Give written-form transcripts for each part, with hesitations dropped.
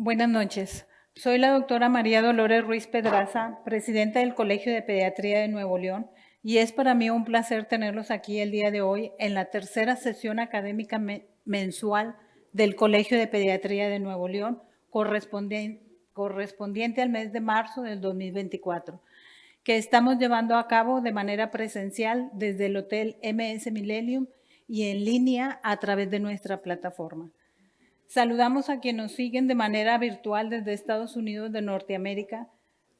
Buenas noches. Soy la doctora María Dolores Ruiz Pedraza, presidenta del Colegio de Pediatría de Nuevo León, y es para mí un placer tenerlos aquí el día de hoy en la tercera sesión académica mensual del Colegio de Pediatría de Nuevo León, correspondiente al mes de marzo del 2024, que estamos llevando a cabo de manera presencial desde el Hotel MS Millennium y en línea a través de nuestra plataforma. Saludamos a quienes nos siguen de manera virtual desde Estados Unidos de Norteamérica,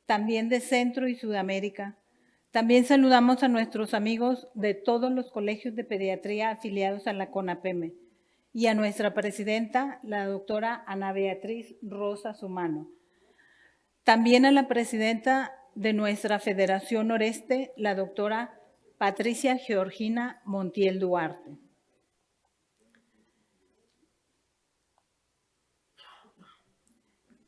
también de Centro y Sudamérica. También saludamos a nuestros amigos de todos los colegios de pediatría afiliados a la CONAPEME y a nuestra presidenta, la doctora Ana Beatriz Rosa Sumano. También a la presidenta de nuestra Federación Noreste, la doctora Patricia Georgina Montiel Duarte.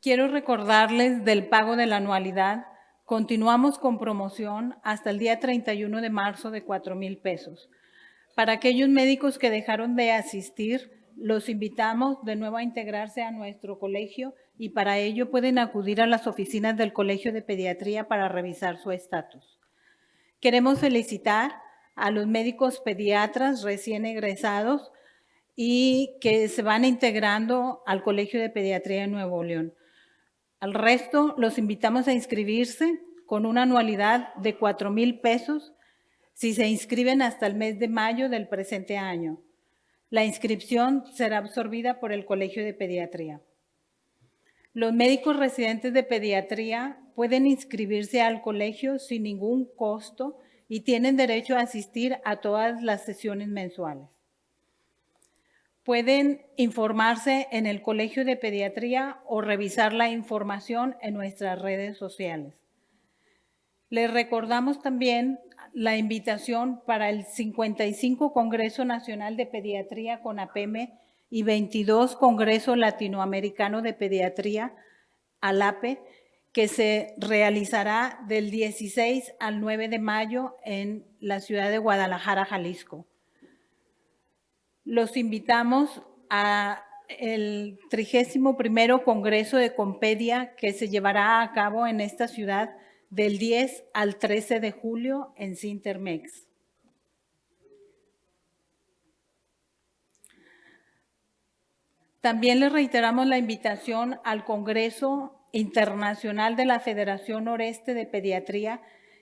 Quiero recordarles del pago de la anualidad. Continuamos con promoción hasta el día 31 de marzo de 4,000 pesos. Para aquellos médicos que dejaron de asistir, los invitamos de nuevo a integrarse a nuestro colegio y para ello pueden acudir a las oficinas del Colegio de Pediatría para revisar su estatus. Queremos felicitar a los médicos pediatras recién egresados y que se van integrando al Colegio de Pediatría de Nuevo León. Al resto, los invitamos a inscribirse con una anualidad de 4,000 pesos si se inscriben hasta el mes de mayo del presente año. La inscripción será absorbida por el Colegio de Pediatría. Los médicos residentes de pediatría pueden inscribirse al colegio sin ningún costo y tienen derecho a asistir a todas las sesiones mensuales. Pueden informarse en el Colegio de Pediatría o revisar la información en nuestras redes sociales. Les recordamos también la invitación para el 55 Congreso Nacional de Pediatría CONAPEME y 22 Congreso Latinoamericano de Pediatría ALAPE, que se realizará del 16 al 9 de mayo en la ciudad de Guadalajara, Jalisco. Los invitamos a el 31º Congreso de Compedia que se llevará a cabo en esta ciudad del 10 al 13 de julio en Cintermex. También les reiteramos la invitación al Congreso Internacional de la Federación Noreste de Pediatría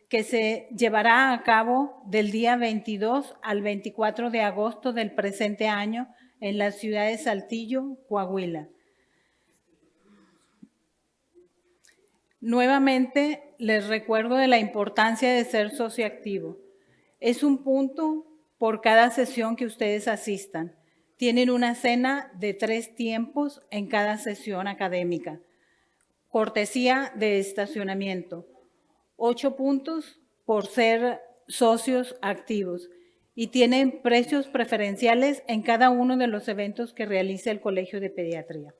que se llevará a cabo del día 22 al 24 de agosto del presente año en la ciudad de Saltillo, Coahuila. Nuevamente, les recuerdo de la importancia de ser socioactivo. Es un punto por cada sesión que ustedes asistan. Tienen una cena de 3 tiempos en cada sesión académica. Cortesía de estacionamiento. 8 puntos por ser socios activos y tienen precios preferenciales en cada uno de los eventos que realiza el Colegio de Pediatría.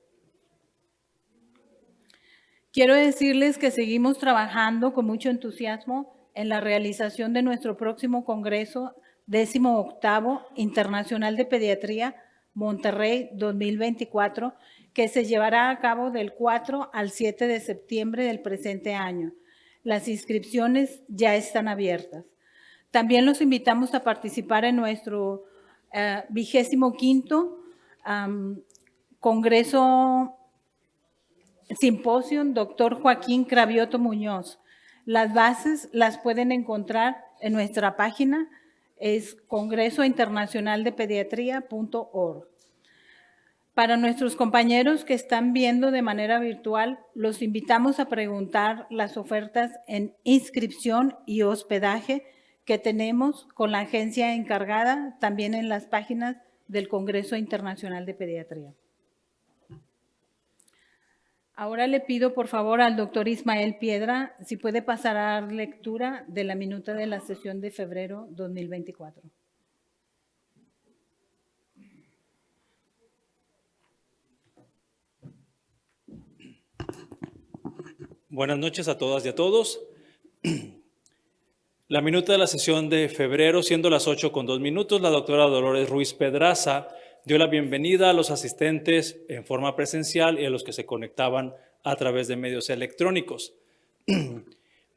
Quiero decirles que seguimos trabajando con mucho entusiasmo en la realización de nuestro próximo Congreso 18º Internacional de Pediatría Monterrey 2024, que se llevará a cabo del 4 al 7 de septiembre del presente año. Las inscripciones ya están abiertas. También los invitamos a participar en nuestro 25º Congreso Simposium Dr. Joaquín Cravioto Muñoz. Las bases las pueden encontrar en nuestra página, es congresointernacionaldepediatría.org. Para nuestros compañeros que están viendo de manera virtual, los invitamos a preguntar las ofertas en inscripción y hospedaje que tenemos con la agencia encargada, también en las páginas del Congreso Internacional de Pediatría. Ahora le pido, por favor, al doctor Ismael Piedra, si puede pasar a dar lectura de la minuta de la sesión de febrero 2024. Buenas noches a todas y a todos. La minuta de la sesión de febrero, siendo las 8:02, la doctora Dolores Ruiz Pedraza dio la bienvenida a los asistentes en forma presencial y a los que se conectaban a través de medios electrónicos.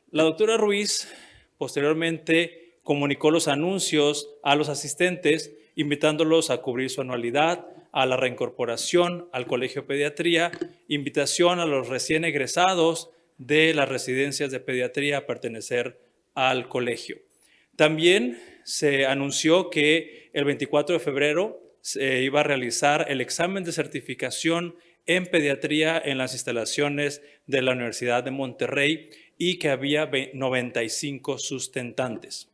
La doctora Ruiz posteriormente comunicó los anuncios a los asistentes, invitándolos a cubrir su anualidad, a la reincorporación al Colegio de Pediatría, invitación a los recién egresados de las residencias de pediatría a pertenecer al colegio. También se anunció que el 24 de febrero se iba a realizar el examen de certificación en pediatría en las instalaciones de la Universidad de Monterrey y que había 95 sustentantes.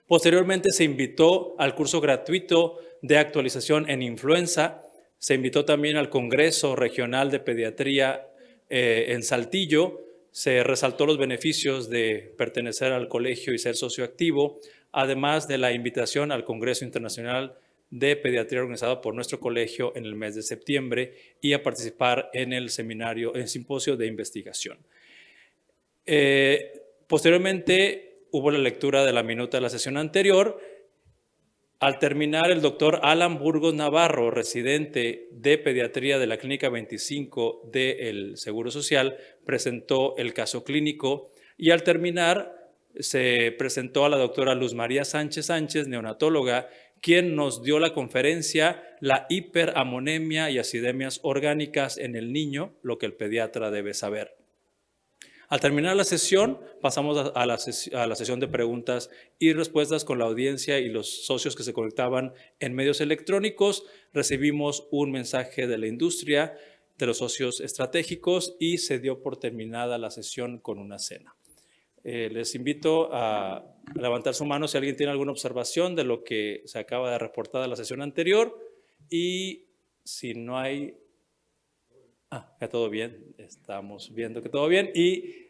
Posteriormente se invitó al curso gratuito de actualización en influenza, se invitó también al Congreso Regional de Pediatría en Saltillo, se resaltó los beneficios de pertenecer al colegio y ser socioactivo, además de la invitación al Congreso Internacional de Pediatría organizado por nuestro colegio en el mes de septiembre y a participar en el seminario, en el simposio de investigación. Posteriormente hubo la lectura de la minuta de la sesión anterior. Al terminar, el doctor Alan Burgos Navarro, residente de pediatría de la Clínica 25 del Seguro Social, presentó el caso clínico y al terminar se presentó a la doctora Luz María Sánchez Sánchez, neonatóloga, quien nos dio la conferencia La hiperamonemia y acidemias orgánicas en el niño, lo que el pediatra debe saber. Al terminar la sesión, pasamos a la sesión de preguntas y respuestas con la audiencia y los socios que se conectaban en medios electrónicos. Recibimos un mensaje de la industria, de los socios estratégicos y se dio por terminada la sesión con una cena. Les invito a levantar su mano si alguien tiene alguna observación de lo que se acaba de reportar de la sesión anterior y si no hay... ya todo bien, estamos viendo que todo bien y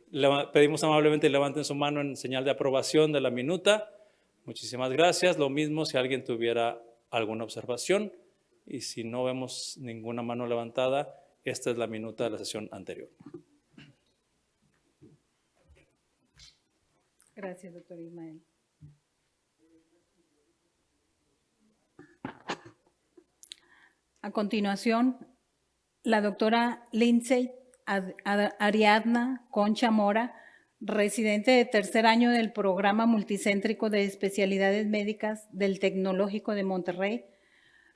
pedimos amablemente que levanten su mano en señal de aprobación de la minuta. Muchísimas gracias. Lo mismo si alguien tuviera alguna observación y si no vemos ninguna mano levantada, esta es la minuta de la sesión anterior. Gracias, doctor Ismael. A continuación, la doctora Lindsay Ariadna Concha Mora, residente de tercer año del Programa Multicéntrico de Especialidades Médicas del Tecnológico de Monterrey,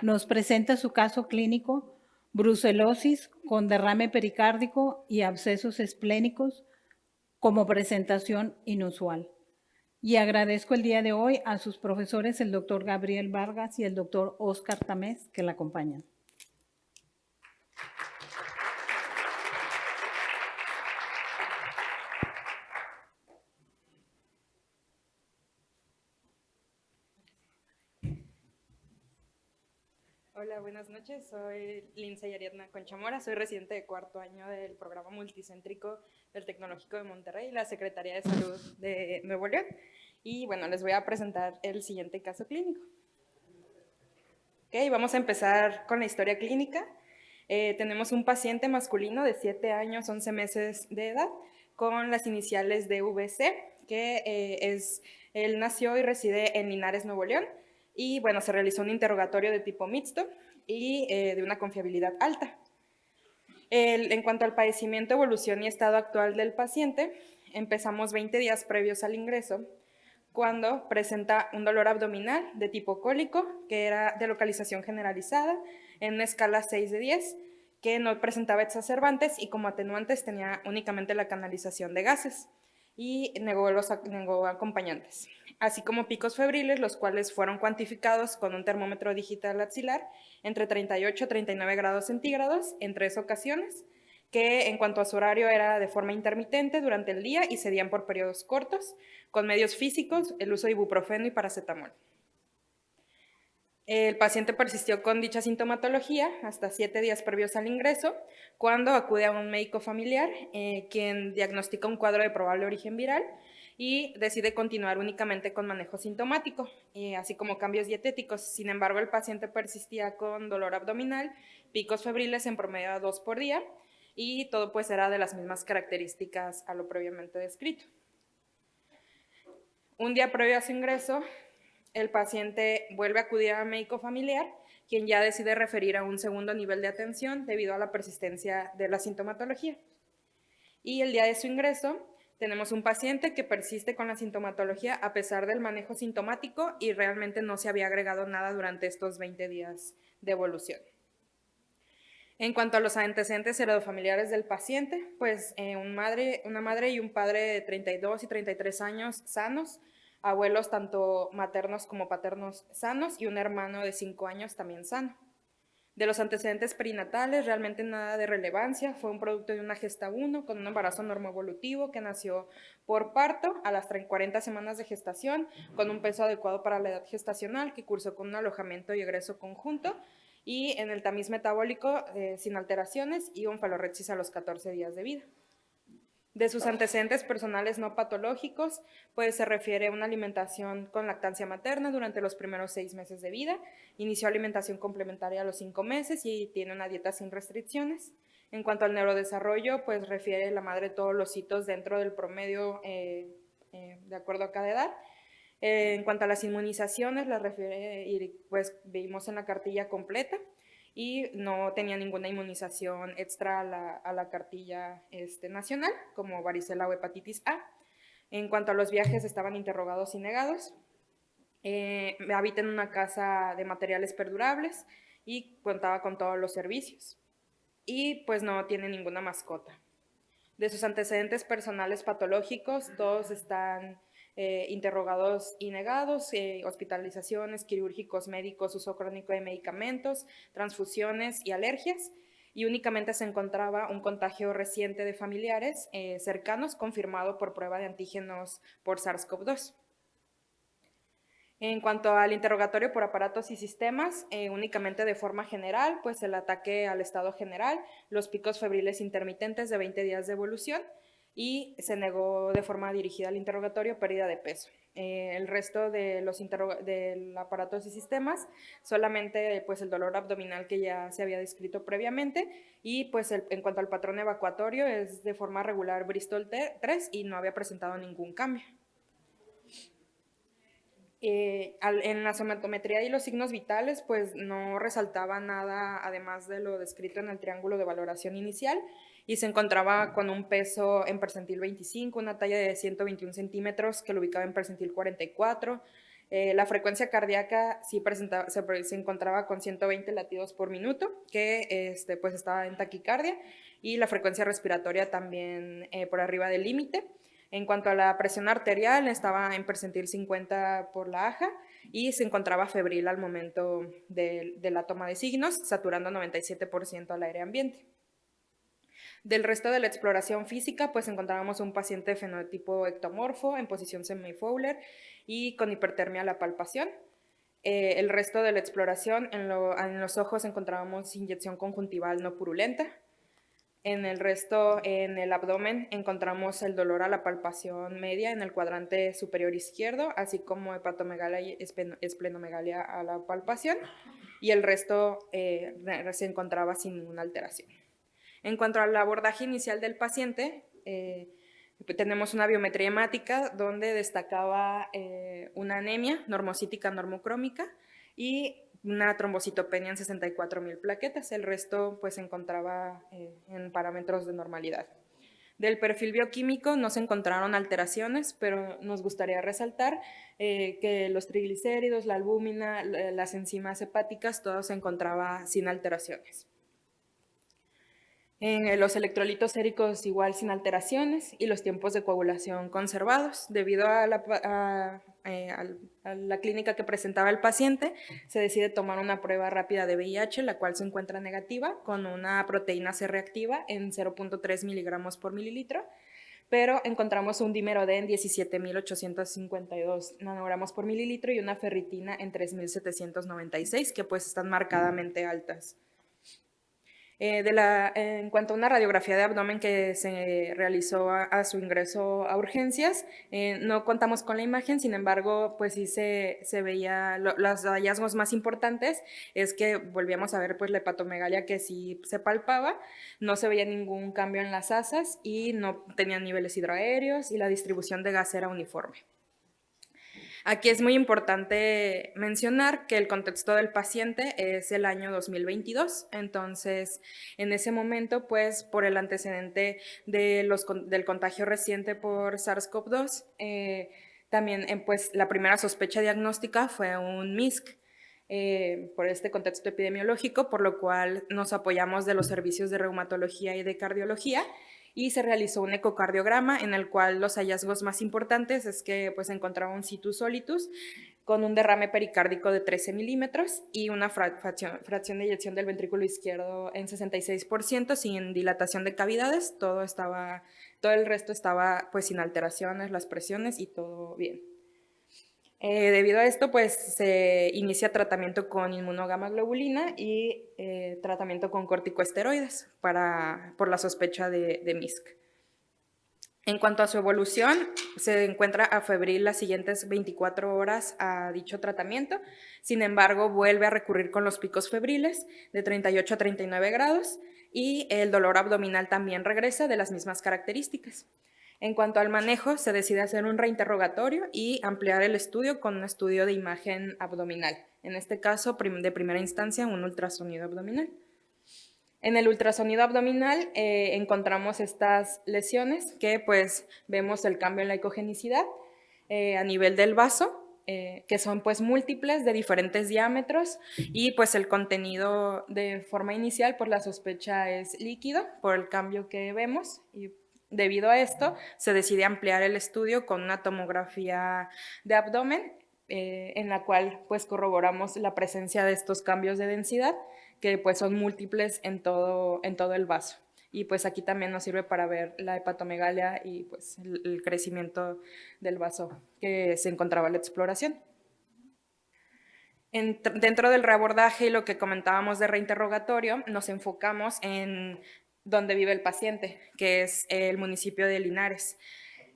nos presenta su caso clínico, brucelosis con derrame pericárdico y abscesos esplénicos, como presentación inusual. Y agradezco el día de hoy a sus profesores, el doctor Gabriel Vargas y el doctor Oscar Tamés, que la acompañan. Hola, buenas noches. Soy Lindsay Ariadna Concha Mora, soy residente de cuarto año del Programa Multicéntrico del Tecnológico de Monterrey, la Secretaría de Salud de Nuevo León. Y bueno, les voy a presentar el siguiente caso clínico. Ok, vamos a empezar con la historia clínica. Tenemos un paciente masculino de 7 años, 11 meses de edad, con las iniciales de VC, que él nació y reside en Linares, Nuevo León. Y bueno, se realizó un interrogatorio de tipo mixto y de una confiabilidad alta. En cuanto al padecimiento, evolución y estado actual del paciente, empezamos 20 días previos al ingreso, cuando presenta un dolor abdominal de tipo cólico, que era de localización generalizada, en una escala 6 de 10, que no presentaba exacerbantes y como atenuantes tenía únicamente la canalización de gases y negó acompañantes, así como picos febriles, los cuales fueron cuantificados con un termómetro digital axilar entre 38 y 39 grados centígrados en 3 ocasiones, que en cuanto a su horario era de forma intermitente durante el día y cedían por periodos cortos, con medios físicos, el uso de ibuprofeno y paracetamol. El paciente persistió con dicha sintomatología hasta 7 días previos al ingreso, cuando acude a un médico familiar, quien diagnostica un cuadro de probable origen viral y decide continuar únicamente con manejo sintomático, así como cambios dietéticos. Sin embargo, el paciente persistía con dolor abdominal, picos febriles en promedio a 2 por día, y todo pues era de las mismas características a lo previamente descrito. Un día previo a su ingreso, el paciente vuelve a acudir al médico familiar, quien ya decide referir a un segundo nivel de atención debido a la persistencia de la sintomatología. Y el día de su ingreso, tenemos un paciente que persiste con la sintomatología a pesar del manejo sintomático y realmente no se había agregado nada durante estos 20 días de evolución. En cuanto a los antecedentes heredofamiliares del paciente, pues una madre y un padre de 32 y 33 años sanos, abuelos tanto maternos como paternos sanos y un hermano de 5 años también sano. De los antecedentes perinatales, realmente nada de relevancia, fue un producto de una gesta 1 con un embarazo normoevolutivo que nació por parto a las 40 semanas de gestación, con un peso adecuado para la edad gestacional, que cursó con un alojamiento y egreso conjunto, y en el tamiz metabólico sin alteraciones y onfalorexis a los 14 días de vida. De sus antecedentes personales no patológicos, pues se refiere a una alimentación con lactancia materna durante los primeros 6 meses de vida, inició alimentación complementaria a los 5 meses y tiene una dieta sin restricciones. En cuanto al neurodesarrollo, pues refiere la madre todos los hitos dentro del promedio de acuerdo a cada edad. En cuanto a las inmunizaciones, las refiere y pues vimos en la cartilla completa y no tenía ninguna inmunización extra a la cartilla nacional, como varicela o hepatitis A. En cuanto a los viajes, estaban interrogados y negados. Habita en una casa de materiales perdurables y contaba con todos los servicios. Y pues no tiene ninguna mascota. De sus antecedentes personales patológicos, todos están interrogados y negados, hospitalizaciones, quirúrgicos, médicos, uso crónico de medicamentos, transfusiones y alergias, y únicamente se encontraba un contagio reciente de familiares cercanos confirmado por prueba de antígenos por SARS-CoV-2. En cuanto al interrogatorio por aparatos y sistemas, únicamente de forma general, pues el ataque al estado general, los picos febriles intermitentes de 20 días de evolución, y se negó de forma dirigida al interrogatorio pérdida de peso. El resto de del aparatos y sistemas, solamente pues el dolor abdominal que ya se había descrito previamente, y pues en cuanto al patrón evacuatorio es de forma regular Bristol 3 y no había presentado ningún cambio. En la somatometría y los signos vitales, pues no resaltaba nada además de lo descrito en el triángulo de valoración inicial, y se encontraba con un peso en percentil 25, una talla de 121 centímetros que lo ubicaba en percentil 44. La frecuencia cardíaca sí se encontraba con 120 latidos por minuto, que pues estaba en taquicardia, y la frecuencia respiratoria también por arriba del límite. En cuanto a la presión arterial, estaba en percentil 50 por la AJA y se encontraba febril al momento de la toma de signos, saturando 97% al aire ambiente. Del resto de la exploración física, pues encontrábamos un paciente de fenotipo ectomorfo en posición semi-Fowler y con hipertermia a la palpación. El resto de la exploración, en los ojos encontrábamos inyección conjuntival no purulenta. En el resto, en el abdomen, encontramos el dolor a la palpación media en el cuadrante superior izquierdo, así como hepatomegalia y esplenomegalia a la palpación, y el resto se encontraba sin ninguna alteración. En cuanto al abordaje inicial del paciente, tenemos una biometría hemática donde destacaba una anemia normocítica normocrómica y una trombocitopenia en 64,000 plaquetas. El resto pues se encontraba en parámetros de normalidad. Del perfil bioquímico no se encontraron alteraciones, pero nos gustaría resaltar que los triglicéridos, la albúmina, las enzimas hepáticas, todo se encontraba sin alteraciones. Los electrolitos séricos igual sin alteraciones y los tiempos de coagulación conservados. Debido a la clínica que presentaba el paciente, se decide tomar una prueba rápida de VIH, la cual se encuentra negativa con una proteína C reactiva en 0.3 miligramos por mililitro, pero encontramos un dímero D en 17,852 nanogramos por mililitro y una ferritina en 3,796, que pues están marcadamente altas. En cuanto a una radiografía de abdomen que se realizó a su ingreso a urgencias, no contamos con la imagen, sin embargo, pues sí se veía, los hallazgos más importantes es que volvíamos a ver pues la hepatomegalia que sí se palpaba, no se veía ningún cambio en las asas y no tenían niveles hidroaéreos y la distribución de gas era uniforme. Aquí es muy importante mencionar que el contexto del paciente es el año 2022, entonces en ese momento, pues por el antecedente del contagio reciente por SARS-CoV-2, también pues la primera sospecha diagnóstica fue un MISC. Por este contexto epidemiológico, por lo cual nos apoyamos de los servicios de reumatología y de cardiología, y se realizó un ecocardiograma en el cual los hallazgos más importantes es que pues encontraba un situs solitus con un derrame pericárdico de 13 milímetros y una fracción de eyección del ventrículo izquierdo en 66%, sin dilatación de cavidades, todo el resto estaba pues sin alteraciones, las presiones y todo bien. Debido a esto, pues se inicia tratamiento con inmunogamaglobulina y tratamiento con corticosteroides por la sospecha de MISC. En cuanto a su evolución, se encuentra afebril las siguientes 24 horas a dicho tratamiento, sin embargo, vuelve a recurrir con los picos febriles de 38 a 39 grados y el dolor abdominal también regresa de las mismas características. En cuanto al manejo, se decide hacer un reinterrogatorio y ampliar el estudio con un estudio de imagen abdominal. En este caso, de primera instancia, un ultrasonido abdominal. En el ultrasonido abdominal encontramos estas lesiones que pues vemos el cambio en la ecogenicidad a nivel del vaso, que son pues múltiples de diferentes diámetros y pues el contenido de forma inicial pues la sospecha es líquido por el cambio que vemos y debido a esto, se decide ampliar el estudio con una tomografía de abdomen, en la cual pues corroboramos la presencia de estos cambios de densidad, que pues son múltiples en todo el vaso. Y pues aquí también nos sirve para ver la hepatomegalia y pues el crecimiento del vaso que se encontraba en la exploración. Dentro del reabordaje y lo que comentábamos de reinterrogatorio, nos enfocamos en donde vive el paciente, que es el municipio de Linares,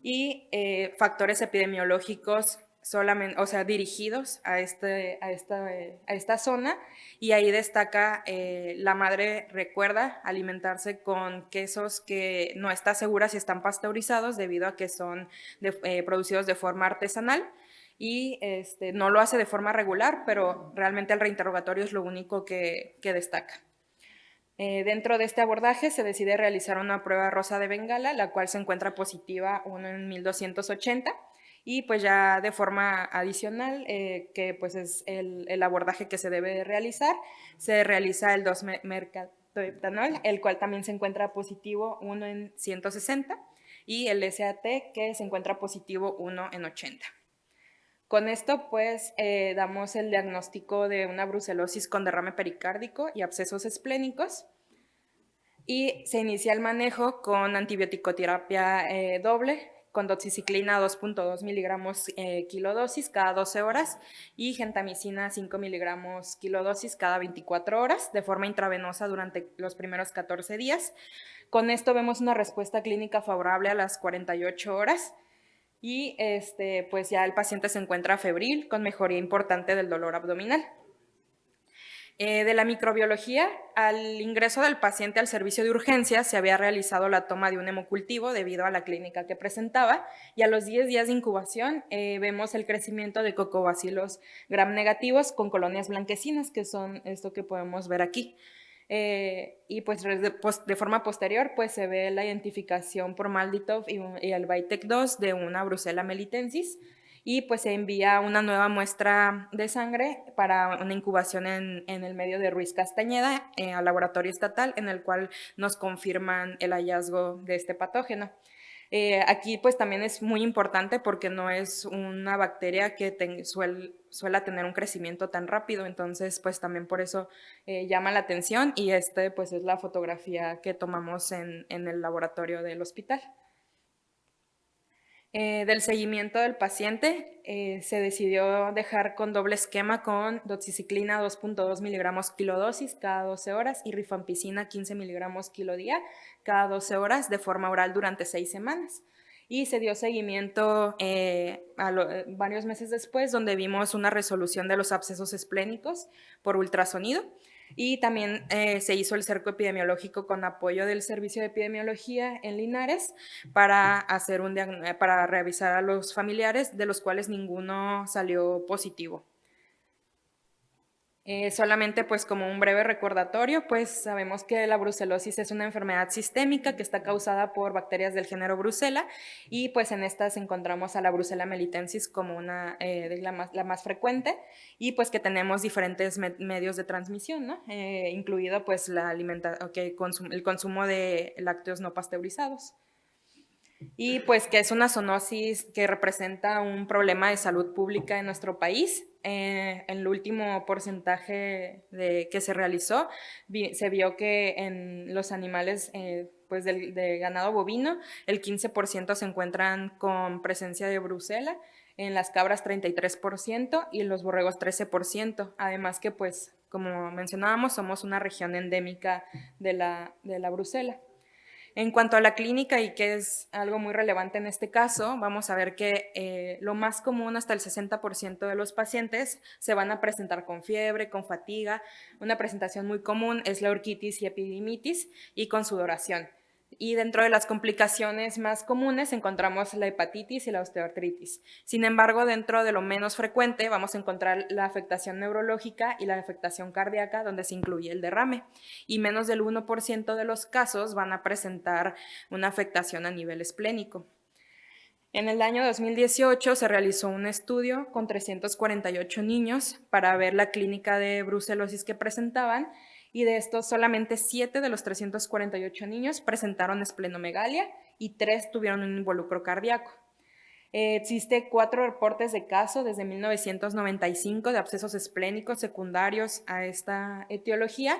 y factores epidemiológicos solamente, o sea, dirigidos a esta zona, y ahí destaca la madre recuerda alimentarse con quesos que no está segura si están pasteurizados debido a que son producidos de forma artesanal, y no lo hace de forma regular, pero realmente el reinterrogatorio es lo único que destaca. Dentro de este abordaje se decide realizar una prueba rosa de Bengala, la cual se encuentra positiva 1 en 1280, y pues ya de forma adicional, que pues es el abordaje que se debe realizar, se realiza el 2-mercaptoptanol, el cual también se encuentra positivo 1 en 160, y el SAT que se encuentra positivo 1 en 80. Con esto, pues, damos el diagnóstico de una brucelosis con derrame pericárdico y abscesos esplénicos, y se inicia el manejo con antibiótico-terapia doble, con doxiciclina 2.2 miligramos kilodosis cada 12 horas y gentamicina 5 miligramos kilodosis cada 24 horas, de forma intravenosa durante los primeros 14 días. Con esto vemos una respuesta clínica favorable a las 48 horas, y pues ya el paciente se encuentra febril con mejoría importante del dolor abdominal. De la microbiología, al ingreso del paciente al servicio de urgencias se había realizado la toma de un hemocultivo debido a la clínica que presentaba, y a los 10 días de incubación vemos el crecimiento de cocobacilos gram negativos con colonias blanquecinas, que son esto que podemos ver aquí. Y pues de forma posterior pues se ve la identificación por Malditov y el Vitek-2 de una Brucella melitensis, y pues se envía una nueva muestra de sangre para una incubación en el medio de Ruiz Castañeda al laboratorio estatal, en el cual nos confirman el hallazgo de este patógeno. Aquí pues también es muy importante porque no es una bacteria que suela tener un crecimiento tan rápido, entonces pues también por eso llama la atención, y pues es la fotografía que tomamos en el laboratorio del hospital. Del seguimiento del paciente, se decidió dejar con doble esquema con doxiciclina 2.2 miligramos kilodosis cada 12 horas y rifampicina 15 miligramos kilodía cada 12 horas de forma oral durante 6 semanas. Y se dio seguimiento varios meses después, donde vimos una resolución de los abscesos esplénicos por ultrasonido. Y también se hizo el cerco epidemiológico con apoyo del Servicio de Epidemiología en Linares para para revisar a los familiares, de los cuales ninguno salió positivo. Solamente pues como un breve recordatorio, pues sabemos que la brucelosis es una enfermedad sistémica que está causada por bacterias del género Brucella, y pues en estas encontramos a la Brucella melitensis como una de la más frecuente, y pues que tenemos diferentes medios de transmisión, ¿no? Incluido pues el consumo de lácteos no pasteurizados. Y pues que es una zoonosis que representa un problema de salud pública en nuestro país. En el último porcentaje que se realizó, se vio que en los animales pues de ganado bovino, el 15% se encuentran con presencia de brucela, en las cabras 33% y en los borregos 13%. Además que, pues, como mencionábamos, somos una región endémica de la brucela. En cuanto a la clínica, y que es algo muy relevante en este caso, vamos a ver que lo más común, hasta el 60% de los pacientes se van a presentar con fiebre, con fatiga. Una presentación muy común es la orquitis y epididimitis, y con sudoración. Y dentro de las complicaciones más comunes encontramos la hepatitis y la osteoartritis. Sin embargo, dentro de lo menos frecuente vamos a encontrar la afectación neurológica y la afectación cardíaca, donde se incluye el derrame. Y menos del 1% de los casos van a presentar una afectación a nivel esplénico. En el año 2018 se realizó un estudio con 348 niños para ver la clínica de brucelosis que presentaban, y de estos solamente 7 de los 348 niños presentaron esplenomegalia y 3 tuvieron un involucro cardíaco. Existe 4 reportes de caso desde 1995 de abscesos esplénicos secundarios a esta etiología,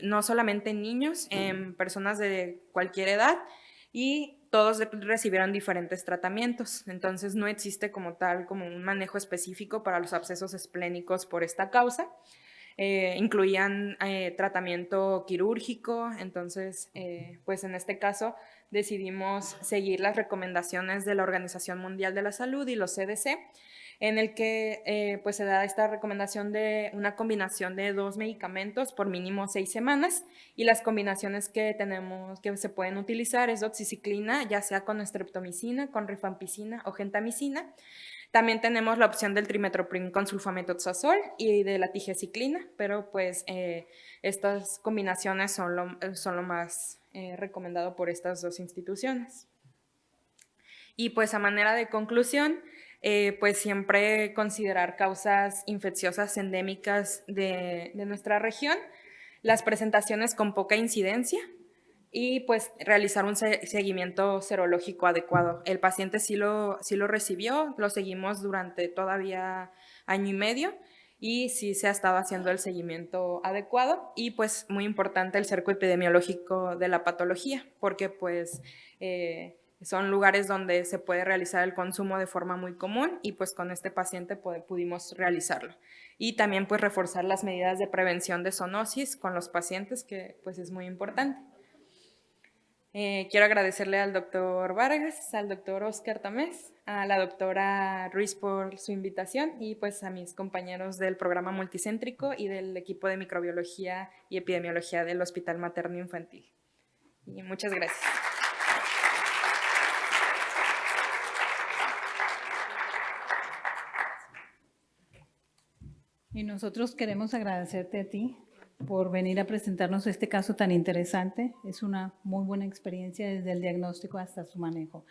no solamente en niños, en personas de cualquier edad, y todos recibieron diferentes tratamientos. Entonces no existe como tal como un manejo específico para los abscesos esplénicos por esta causa. Incluían tratamiento quirúrgico. Entonces pues en este caso decidimos seguir las recomendaciones de la Organización Mundial de la Salud y los CDC, en el que pues se da esta recomendación de una combinación de 2 medicamentos por mínimo 6 semanas, y las combinaciones que se pueden utilizar es doxiciclina, ya sea con streptomicina, con rifampicina o gentamicina. También tenemos la opción del trimetoprim con sulfamethoxazol y de la tigecyclina, pero pues estas combinaciones son lo más recomendado por estas 2 instituciones. Y pues a manera de conclusión, pues siempre considerar causas infecciosas endémicas de nuestra región, las presentaciones con poca incidencia, y pues realizar un seguimiento serológico adecuado. El paciente sí lo recibió, lo seguimos durante todavía año y medio, y sí se ha estado haciendo el seguimiento adecuado. Y pues muy importante el cerco epidemiológico de la patología, porque pues son lugares donde se puede realizar el consumo de forma muy común, y pues con este paciente pudimos realizarlo. Y también pues reforzar las medidas de prevención de zoonosis con los pacientes, que pues es muy importante. Quiero agradecerle al doctor Vargas, al doctor Oscar Tamés, a la doctora Ruiz por su invitación, y pues a mis compañeros del programa multicéntrico y del equipo de microbiología y epidemiología del Hospital Materno Infantil. Y muchas gracias. Y nosotros queremos agradecerte a ti por venir a presentarnos este caso tan interesante. Es una muy buena experiencia desde el diagnóstico hasta su manejo.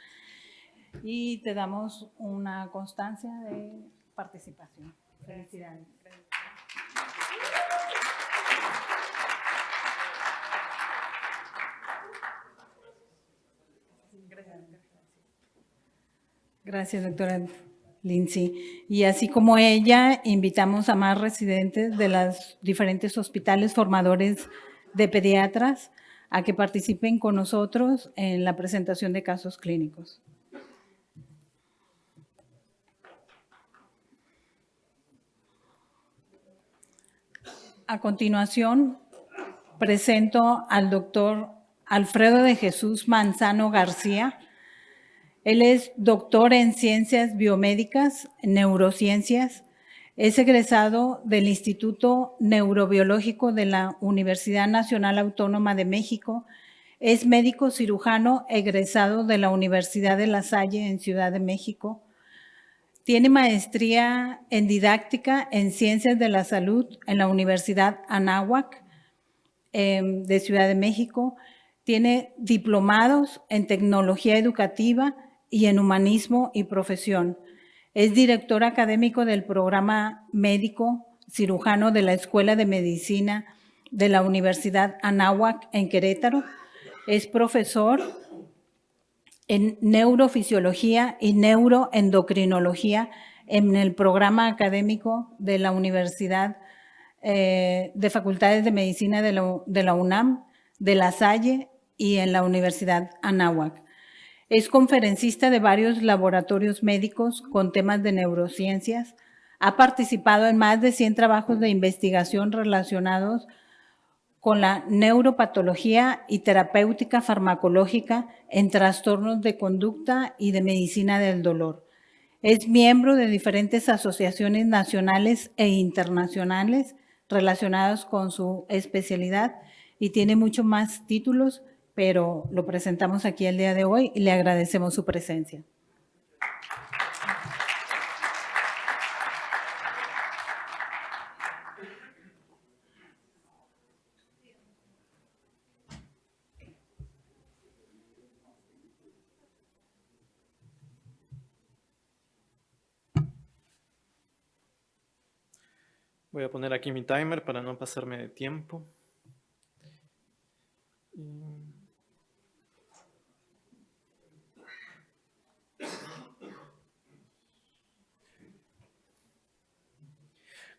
Y te damos una constancia de participación. Felicidades. Gracias, doctora Lindsay. Y así como ella, invitamos a más residentes de los diferentes hospitales formadores de pediatras a que participen con nosotros en la presentación de casos clínicos. A continuación, presento al doctor Alfredo de Jesús Manzano García. Él es doctor en Ciencias Biomédicas, Neurociencias, Es egresado del Instituto Neurobiológico de la Universidad Nacional Autónoma de México. Es médico cirujano egresado de la Universidad de La Salle en Ciudad de México. Tiene maestría en didáctica en Ciencias de la Salud en la Universidad Anáhuac de Ciudad de México. Tiene diplomados en Tecnología Educativa y en Humanismo y Profesión. Es director académico del programa médico cirujano de la Escuela de Medicina de la Universidad Anáhuac en Querétaro. Es profesor en neurofisiología y neuroendocrinología en el programa académico de la Universidad de Facultades de Medicina de la UNAM, de La Salle y en la Universidad Anáhuac. Es conferencista de varios laboratorios médicos con temas de neurociencias. Ha participado en más de 100 trabajos de investigación relacionados con la neuropatología y terapéutica farmacológica en trastornos de conducta y de medicina del dolor. Es miembro de diferentes asociaciones nacionales e internacionales relacionadas con su especialidad y tiene muchos más títulos, pero lo presentamos aquí el día de hoy y le agradecemos su presencia. Voy a poner aquí mi timer para no pasarme de tiempo.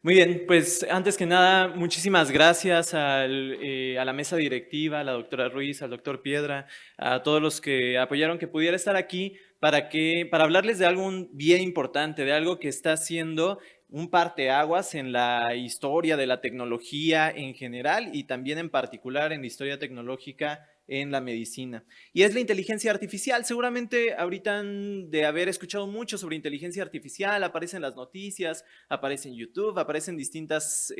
Muy bien, pues antes que nada, muchísimas gracias a la mesa directiva, a la doctora Ruiz, al doctor Piedra, a todos los que apoyaron que pudiera estar aquí para hablarles de algo bien importante, de algo que está haciendo un parteaguas en la historia de la tecnología en general y también en particular en la historia tecnológica en la medicina. Y es la inteligencia artificial. Seguramente ahorita han de haber escuchado mucho sobre inteligencia artificial, aparece en las noticias, aparece en YouTube, aparece en distintos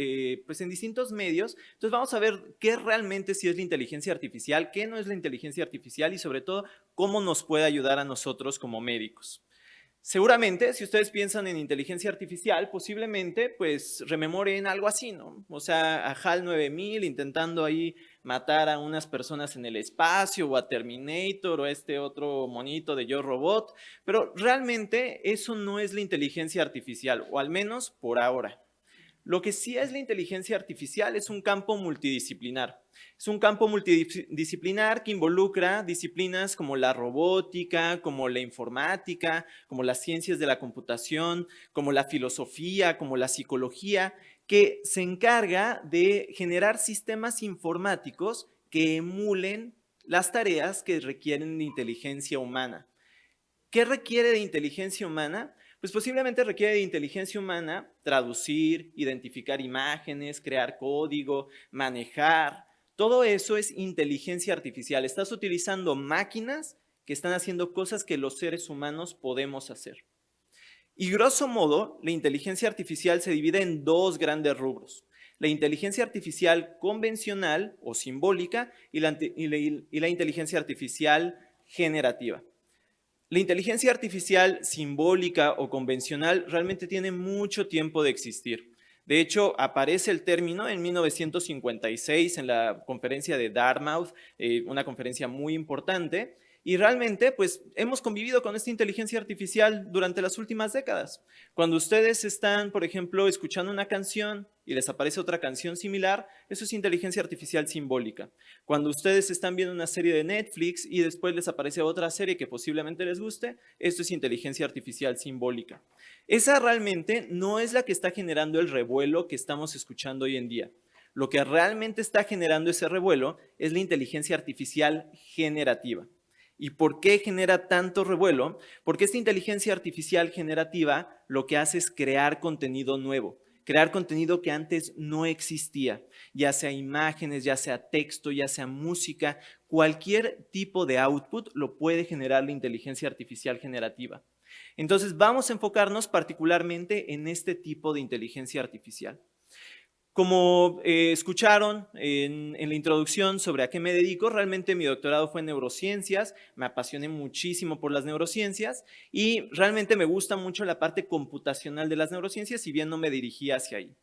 medios. Entonces vamos a ver qué realmente sí es la inteligencia artificial, qué no es la inteligencia artificial y sobre todo cómo nos puede ayudar a nosotros como médicos. Seguramente, si ustedes piensan en inteligencia artificial, posiblemente pues rememoren algo así, ¿no? O sea, a HAL 9000 intentando ahí matar a unas personas en el espacio, o a Terminator, o a este otro monito de Yo Robot, pero realmente eso no es la inteligencia artificial, o al menos por ahora. Lo que sí es la inteligencia artificial es un campo multidisciplinar. Es un campo multidisciplinar que involucra disciplinas como la robótica, como la informática, como las ciencias de la computación, como la filosofía, como la psicología, que se encarga de generar sistemas informáticos que emulen las tareas que requieren de inteligencia humana. ¿Qué requiere de inteligencia humana? Pues posiblemente requiere de inteligencia humana traducir, identificar imágenes, crear código, manejar. Todo eso es inteligencia artificial. Estás utilizando máquinas que están haciendo cosas que los seres humanos podemos hacer. Y grosso modo, la inteligencia artificial se divide en dos grandes rubros. La inteligencia artificial convencional o simbólica y la inteligencia artificial generativa. La inteligencia artificial simbólica o convencional realmente tiene mucho tiempo de existir. De hecho, aparece el término en 1956 en la conferencia de Dartmouth, una conferencia muy importante, y realmente pues hemos convivido con esta inteligencia artificial durante las últimas décadas. Cuando ustedes están, por ejemplo, escuchando una canción y les aparece otra canción similar, eso es inteligencia artificial simbólica. Cuando ustedes están viendo una serie de Netflix y después les aparece otra serie que posiblemente les guste, esto es inteligencia artificial simbólica. Esa realmente no es la que está generando el revuelo que estamos escuchando hoy en día. Lo que realmente está generando ese revuelo es la inteligencia artificial generativa. ¿Y por qué genera tanto revuelo? Porque esta inteligencia artificial generativa lo que hace es crear contenido nuevo. crear contenido que antes no existía, ya sea imágenes, ya sea texto, ya sea música, cualquier tipo de output lo puede generar la inteligencia artificial generativa. Entonces vamos a enfocarnos particularmente en este tipo de inteligencia artificial. Como escucharon en la introducción sobre a qué me dedico, realmente mi doctorado fue en neurociencias, me apasioné muchísimo por las neurociencias y realmente me gusta mucho la parte computacional de las neurociencias, si bien no me dirigí hacia ahí.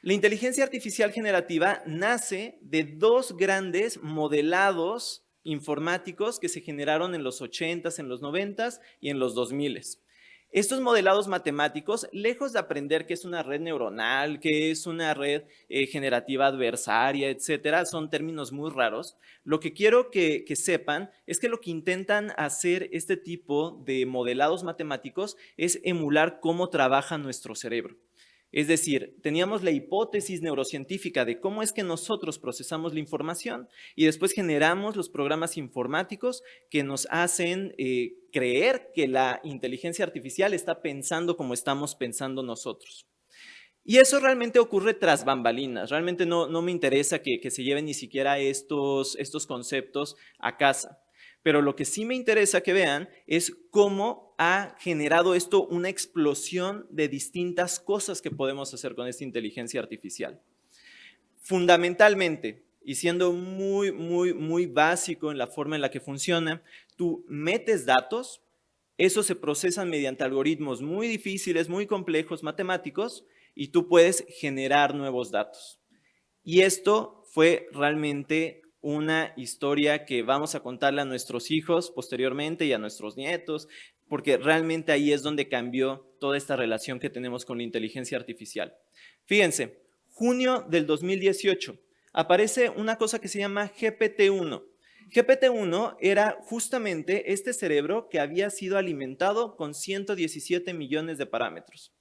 La inteligencia artificial generativa nace de dos grandes modelados informáticos que se generaron en los 80s, en los 90s y en los 2000s. Estos modelados matemáticos, lejos de aprender qué es una red neuronal, qué es una red generativa adversaria, etcétera, son términos muy raros. Lo que quiero que sepan es que lo que intentan hacer este tipo de modelados matemáticos es emular cómo trabaja nuestro cerebro. Es decir, teníamos la hipótesis neurocientífica de cómo es que nosotros procesamos la información y después generamos los programas informáticos que nos hacen creer que la inteligencia artificial está pensando como estamos pensando nosotros. Y eso realmente ocurre tras bambalinas. Realmente no me interesa que se lleven ni siquiera estos conceptos a casa. Pero lo que sí me interesa que vean es cómo ha generado esto una explosión de distintas cosas que podemos hacer con esta inteligencia artificial. Fundamentalmente, y siendo muy básico en la forma en la que funciona, tú metes datos, esos se procesan mediante algoritmos muy difíciles, muy complejos, matemáticos, y tú puedes generar nuevos datos. Y esto fue realmente una historia que vamos a contarle a nuestros hijos posteriormente y a nuestros nietos, porque realmente ahí es donde cambió toda esta relación que tenemos con la inteligencia artificial. Fíjense, junio del 2018 aparece una cosa que se llama GPT-1. GPT-1 era justamente este cerebro que había sido alimentado con 117 millones de parámetros.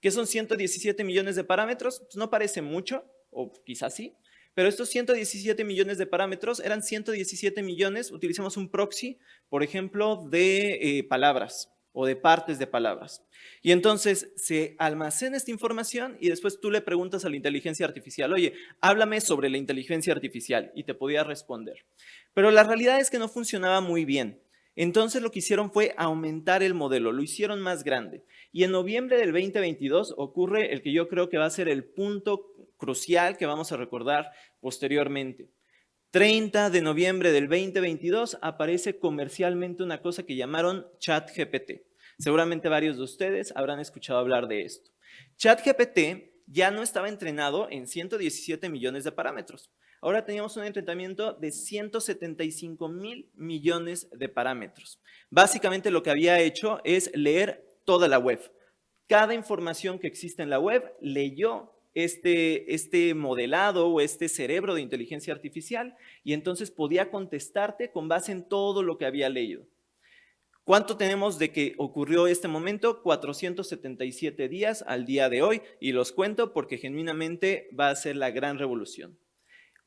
¿Qué son 117 millones de parámetros? Pues no parece mucho, o quizás sí, pero estos 117 millones de parámetros eran 117 millones, utilizamos un proxy, por ejemplo, de palabras o de partes de palabras. Y entonces se almacena esta información y después tú le preguntas a la inteligencia artificial, oye, háblame sobre la inteligencia artificial, y te podía responder. Pero la realidad es que no funcionaba muy bien. Entonces lo que hicieron fue aumentar el modelo, lo hicieron más grande. Y en noviembre del 2022 ocurre el que yo creo que va a ser el punto crucial que vamos a recordar posteriormente. 30 de noviembre del 2022 aparece comercialmente una cosa que llamaron ChatGPT. Seguramente varios de ustedes habrán escuchado hablar de esto. ChatGPT ya no estaba entrenado en 117 millones de parámetros. Ahora teníamos un entrenamiento de 175,000 millones de parámetros. Básicamente lo que había hecho es leer toda la web. Cada información que existe en la web leyó este modelado o este cerebro de inteligencia artificial y entonces podía contestarte con base en todo lo que había leído. ¿Cuánto tenemos de que ocurrió este momento? 477 días al día de hoy, y los cuento porque genuinamente va a ser la gran revolución.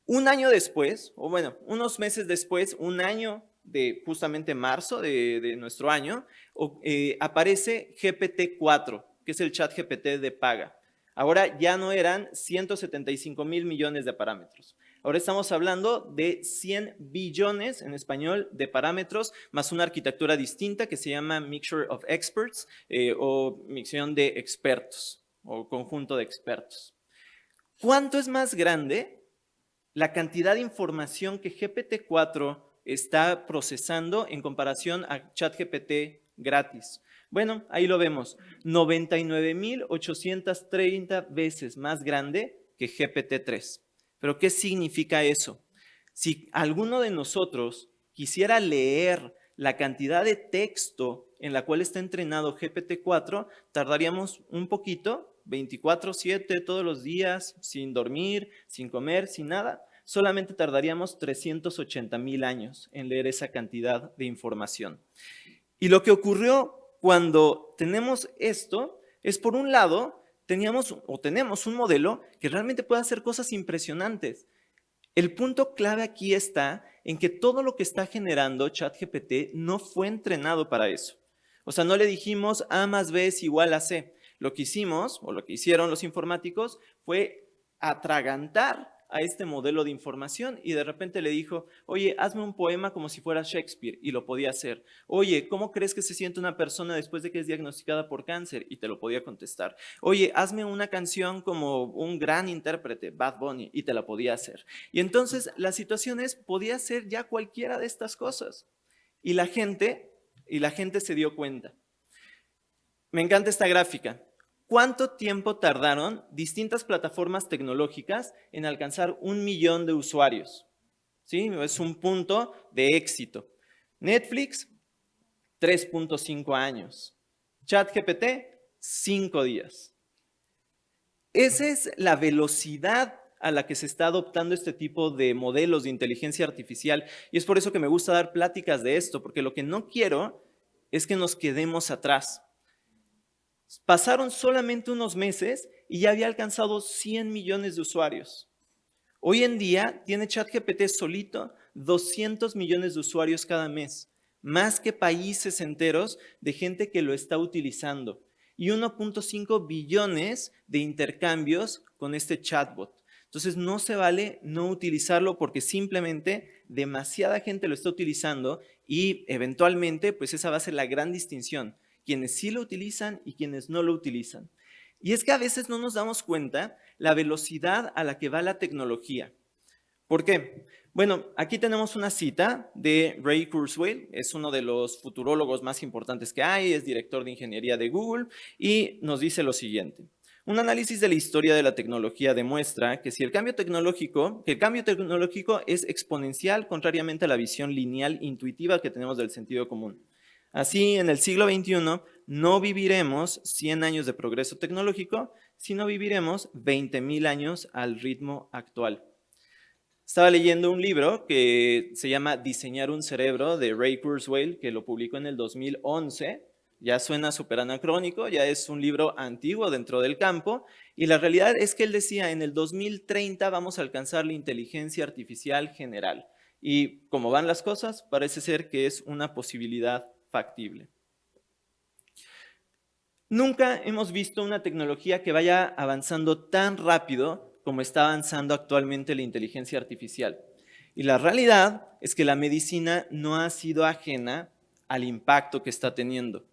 Un año después, o bueno, unos meses después, un año de justamente marzo de nuestro año, aparece GPT-4, que es el ChatGPT de paga. Ahora ya no eran 175,000 millones de parámetros. Ahora estamos hablando de 100 billones en español de parámetros, más una arquitectura distinta que se llama Mixture of Experts o mixción de expertos o conjunto de expertos. ¿Cuánto es más grande la cantidad de información que GPT-4 está procesando en comparación a ChatGPT gratis? Bueno, ahí lo vemos, 99,830 veces más grande que GPT-3. ¿Pero qué significa eso? Si alguno de nosotros quisiera leer la cantidad de texto en la cual está entrenado GPT-4, tardaríamos un poquito, 24/7, todos los días, sin dormir, sin comer, sin nada. Solamente tardaríamos 380,000 años en leer esa cantidad de información. Y lo que ocurrió cuando tenemos esto es, por un lado, tenemos un modelo que realmente puede hacer cosas impresionantes. El punto clave aquí está en que todo lo que está generando ChatGPT no fue entrenado para eso. O sea, no le dijimos A más B es igual a C. Lo que hicimos, o lo que hicieron los informáticos, fue atragantar a este modelo de información y de repente le dijo, oye, hazme un poema como si fuera Shakespeare, y lo podía hacer. Oye, ¿cómo crees que se siente una persona después de que es diagnosticada por cáncer? Y te lo podía contestar. Oye, hazme una canción como un gran intérprete, Bad Bunny, y te la podía hacer. Y entonces la situación es, podía ser ya cualquiera de estas cosas. Y la gente se dio cuenta. Me encanta esta gráfica. ¿Cuánto tiempo tardaron distintas plataformas tecnológicas en alcanzar 1 millón de usuarios? ¿Sí? Es un punto de éxito. Netflix, 3.5 años. ChatGPT, 5 días. Esa es la velocidad a la que se está adoptando este tipo de modelos de inteligencia artificial. Y es por eso que me gusta dar pláticas de esto, porque lo que no quiero es que nos quedemos atrás. Pasaron solamente unos meses y ya había alcanzado 100 millones de usuarios. Hoy en día tiene ChatGPT solito 200 millones de usuarios cada mes, más que países enteros de gente que lo está utilizando, y 1.5 billones de intercambios con este chatbot. Entonces no se vale no utilizarlo porque simplemente demasiada gente lo está utilizando y eventualmente pues esa va a ser la gran distinción. Quienes sí lo utilizan y quienes no lo utilizan. Y es que a veces no nos damos cuenta la velocidad a la que va la tecnología. ¿Por qué? Bueno, aquí tenemos una cita de Ray Kurzweil, es uno de los futurólogos más importantes que hay, es director de ingeniería de Google y nos dice lo siguiente. Un análisis de la historia de la tecnología demuestra que el cambio tecnológico es exponencial contrariamente a la visión lineal intuitiva que tenemos del sentido común. Así, en el siglo XXI, no viviremos 100 años de progreso tecnológico, sino viviremos 20,000 años al ritmo actual. Estaba leyendo un libro que se llama Diseñar un cerebro, de Ray Kurzweil, que lo publicó en el 2011. Ya suena súper anacrónico, ya es un libro antiguo dentro del campo. Y la realidad es que él decía, en el 2030 vamos a alcanzar la inteligencia artificial general. Y como van las cosas, parece ser que es una posibilidad factible. Nunca hemos visto una tecnología que vaya avanzando tan rápido como está avanzando actualmente la inteligencia artificial. Y la realidad es que la medicina no ha sido ajena al impacto que está teniendo.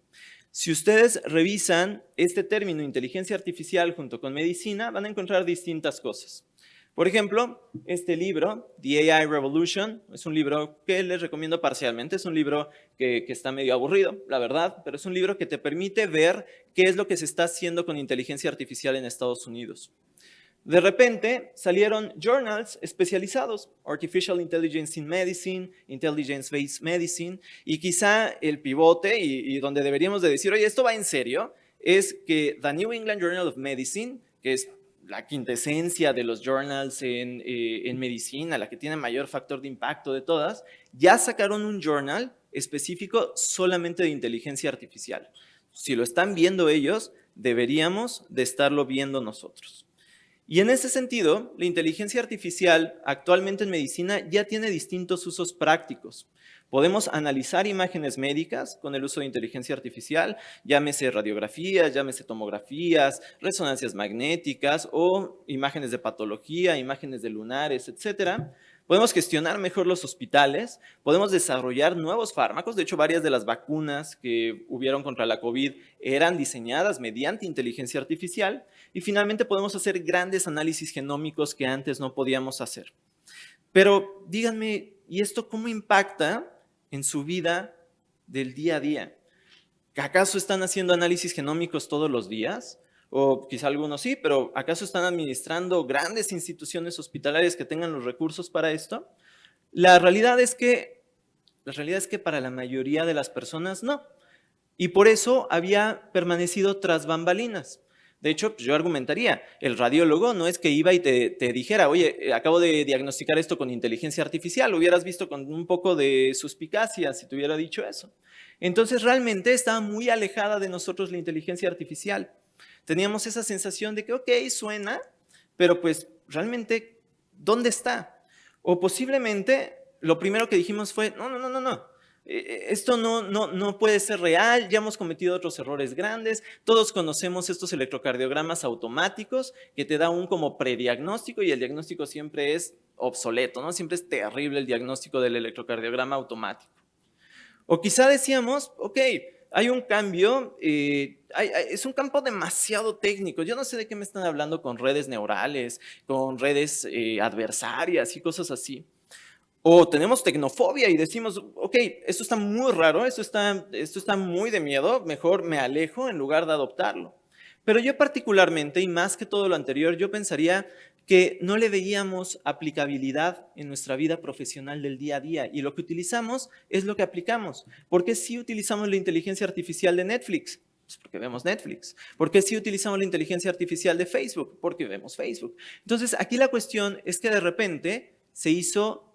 Si ustedes revisan este término inteligencia artificial junto con medicina, van a encontrar distintas cosas. Por ejemplo, este libro, The AI Revolution, es un libro que les recomiendo parcialmente. Es un libro que está medio aburrido, la verdad, pero es un libro que te permite ver qué es lo que se está haciendo con inteligencia artificial en Estados Unidos. De repente salieron journals especializados, Artificial Intelligence in Medicine, Intelligence-Based Medicine, y quizá el pivote y donde deberíamos de decir, oye, ¿esto va en serio? Es que The New England Journal of Medicine, que es la quintesencia de los journals en medicina, la que tiene mayor factor de impacto de todas, ya sacaron un journal específico solamente de inteligencia artificial. Si lo están viendo ellos, deberíamos de estarlo viendo nosotros. Y en ese sentido, la inteligencia artificial actualmente en medicina ya tiene distintos usos prácticos. Podemos analizar imágenes médicas con el uso de inteligencia artificial, llámese radiografías, llámese tomografías, resonancias magnéticas o imágenes de patología, imágenes de lunares, etc. Podemos gestionar mejor los hospitales, podemos desarrollar nuevos fármacos. De hecho, varias de las vacunas que hubieron contra la COVID eran diseñadas mediante inteligencia artificial. Y finalmente podemos hacer grandes análisis genómicos que antes no podíamos hacer. Pero díganme, ¿y esto cómo impacta en su vida del día a día? ¿Acaso están haciendo análisis genómicos todos los días? O quizá algunos sí, pero ¿acaso están administrando grandes instituciones hospitalarias que tengan los recursos para esto? La realidad es que para la mayoría de las personas no. Y por eso había permanecido tras bambalinas. De hecho, yo argumentaría, el radiólogo no es que iba y te dijera, oye, acabo de diagnosticar esto con inteligencia artificial, lo hubieras visto con un poco de suspicacia si te hubiera dicho eso. Entonces, realmente estaba muy alejada de nosotros la inteligencia artificial. Teníamos esa sensación de que, ok, suena, pero pues, realmente, ¿dónde está? O posiblemente, lo primero que dijimos fue, no. esto no puede ser real, ya hemos cometido otros errores grandes, todos conocemos estos electrocardiogramas automáticos que te da un como prediagnóstico y el diagnóstico siempre es obsoleto, ¿no? Siempre es terrible el diagnóstico del electrocardiograma automático. O quizá decíamos, ok, hay un cambio, es un campo demasiado técnico, yo no sé de qué me están hablando con redes neurales, con redes adversarias y cosas así. O tenemos tecnofobia y decimos, ok, esto está muy raro, esto está muy de miedo, mejor me alejo en lugar de adoptarlo. Pero yo particularmente, y más que todo lo anterior, yo pensaría que no le veíamos aplicabilidad en nuestra vida profesional del día a día y lo que utilizamos es lo que aplicamos. ¿Por qué sí utilizamos la inteligencia artificial de Netflix? Pues porque vemos Netflix. ¿Por qué sí utilizamos la inteligencia artificial de Facebook? Porque vemos Facebook. Entonces, aquí la cuestión es que de repente se hizo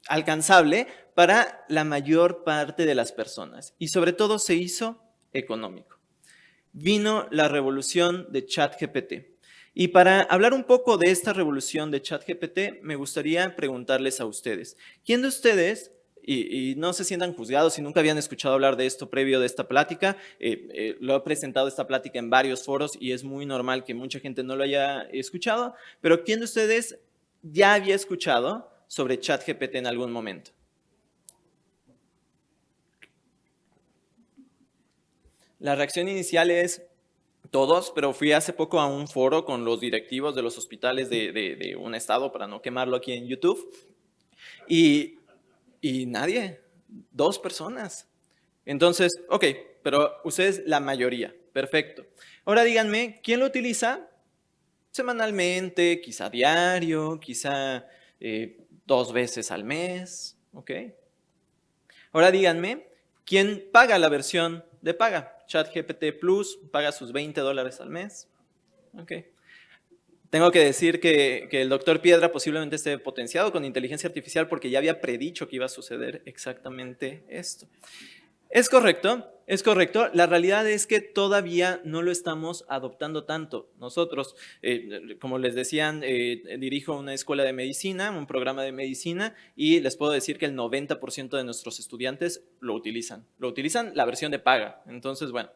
alcanzable para la mayor parte de las personas y sobre todo se hizo económico. Vino la revolución de ChatGPT. Y para hablar un poco de esta revolución de ChatGPT, me gustaría preguntarles a ustedes, ¿quién de ustedes, y no se sientan juzgados si nunca habían escuchado hablar de esto previo de esta plática, lo he presentado esta plática en varios foros y es muy normal que mucha gente no lo haya escuchado, pero ¿quién de ustedes ya había escuchado sobre ChatGPT en algún momento? La reacción inicial es todos, pero fui hace poco a un foro con los directivos de los hospitales de un estado, para no quemarlo aquí en YouTube, y nadie, 2 personas. Entonces, ok, pero ustedes la mayoría, perfecto. Ahora díganme, ¿quién lo utiliza semanalmente, quizá diario, quizá 2 veces al mes? Ok. Ahora díganme, ¿quién paga la versión de paga? ChatGPT Plus paga sus $20 al mes. Ok. Tengo que decir que el doctor Piedra posiblemente esté potenciado con inteligencia artificial porque ya había predicho que iba a suceder exactamente esto. Es correcto, es correcto. La realidad es que todavía no lo estamos adoptando tanto. Nosotros, como les decían, dirijo una escuela de medicina, un programa de medicina, y les puedo decir que el 90% de nuestros estudiantes lo utilizan. Lo utilizan la versión de paga. Entonces, bueno.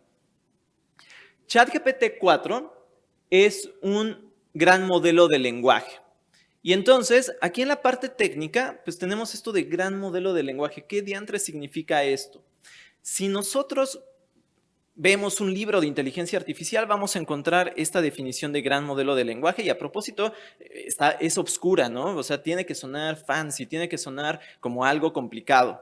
ChatGPT 4 es un gran modelo de lenguaje. Y entonces, aquí en la parte técnica, pues tenemos esto de gran modelo de lenguaje. ¿Qué diantres significa esto? Si nosotros vemos un libro de inteligencia artificial, vamos a encontrar esta definición de gran modelo de lenguaje y a propósito es obscura, ¿no? O sea, tiene que sonar fancy, tiene que sonar como algo complicado.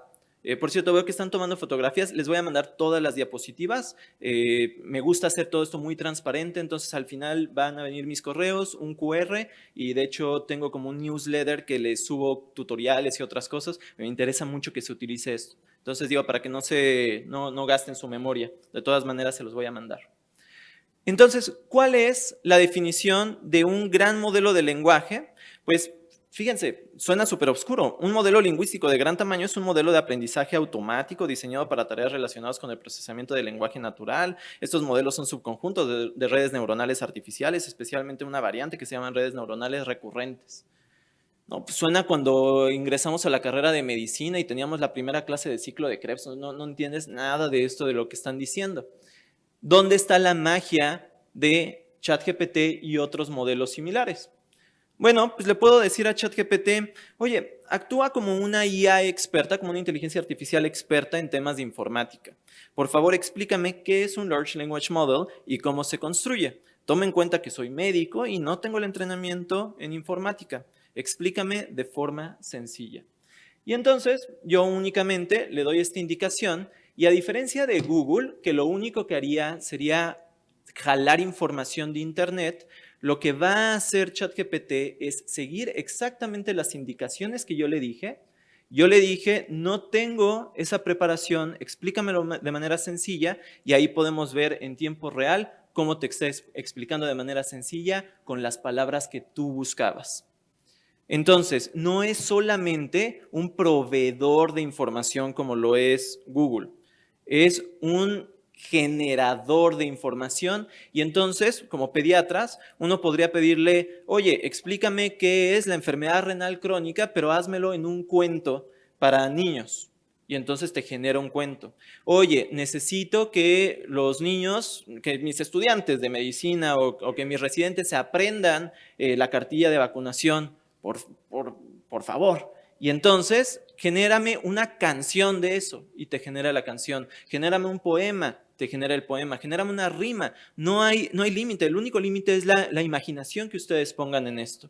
Por cierto, veo que están tomando fotografías, les voy a mandar todas las diapositivas. Me gusta hacer todo esto muy transparente, entonces al final van a venir mis correos, un QR y de hecho tengo como un newsletter que les subo tutoriales y otras cosas. Me interesa mucho que se utilice esto. Entonces digo, para que no gasten su memoria, de todas maneras se los voy a mandar. Entonces, ¿cuál es la definición de un gran modelo de lenguaje? Pues fíjense, suena súper oscuro. Un modelo lingüístico de gran tamaño es un modelo de aprendizaje automático diseñado para tareas relacionadas con el procesamiento del lenguaje natural. Estos modelos son subconjuntos de redes neuronales artificiales, especialmente una variante que se llaman redes neuronales recurrentes. No, pues suena cuando ingresamos a la carrera de medicina y teníamos la primera clase de ciclo de Krebs. No entiendes nada de esto de lo que están diciendo. ¿Dónde está la magia de ChatGPT y otros modelos similares? Bueno, pues le puedo decir a ChatGPT, oye, actúa como una IA experta, como una inteligencia artificial experta en temas de informática. Por favor, explícame qué es un Large Language Model y cómo se construye. Toma en cuenta que soy médico y no tengo el entrenamiento en informática. Explícame de forma sencilla. Y entonces yo únicamente le doy esta indicación y a diferencia de Google, que lo único que haría sería jalar información de internet, lo que va a hacer ChatGPT es seguir exactamente las indicaciones que yo le dije. Yo le dije, no tengo esa preparación, explícamelo de manera sencilla y ahí podemos ver en tiempo real cómo te estés explicando de manera sencilla con las palabras que tú buscabas. Entonces, no es solamente un proveedor de información como lo es Google, es un generador de información, y entonces, como pediatras, uno podría pedirle, oye, explícame qué es la enfermedad renal crónica, pero házmelo en un cuento para niños. Y entonces te genera un cuento. Oye, necesito que los niños, que mis estudiantes de medicina o que mis residentes se aprendan la cartilla de vacunación, por favor. Y entonces, genérame una canción de eso y te genera la canción. Genérame un poema, te genera el poema. Genérame una rima. No hay límite. El único límite es la imaginación que ustedes pongan en esto.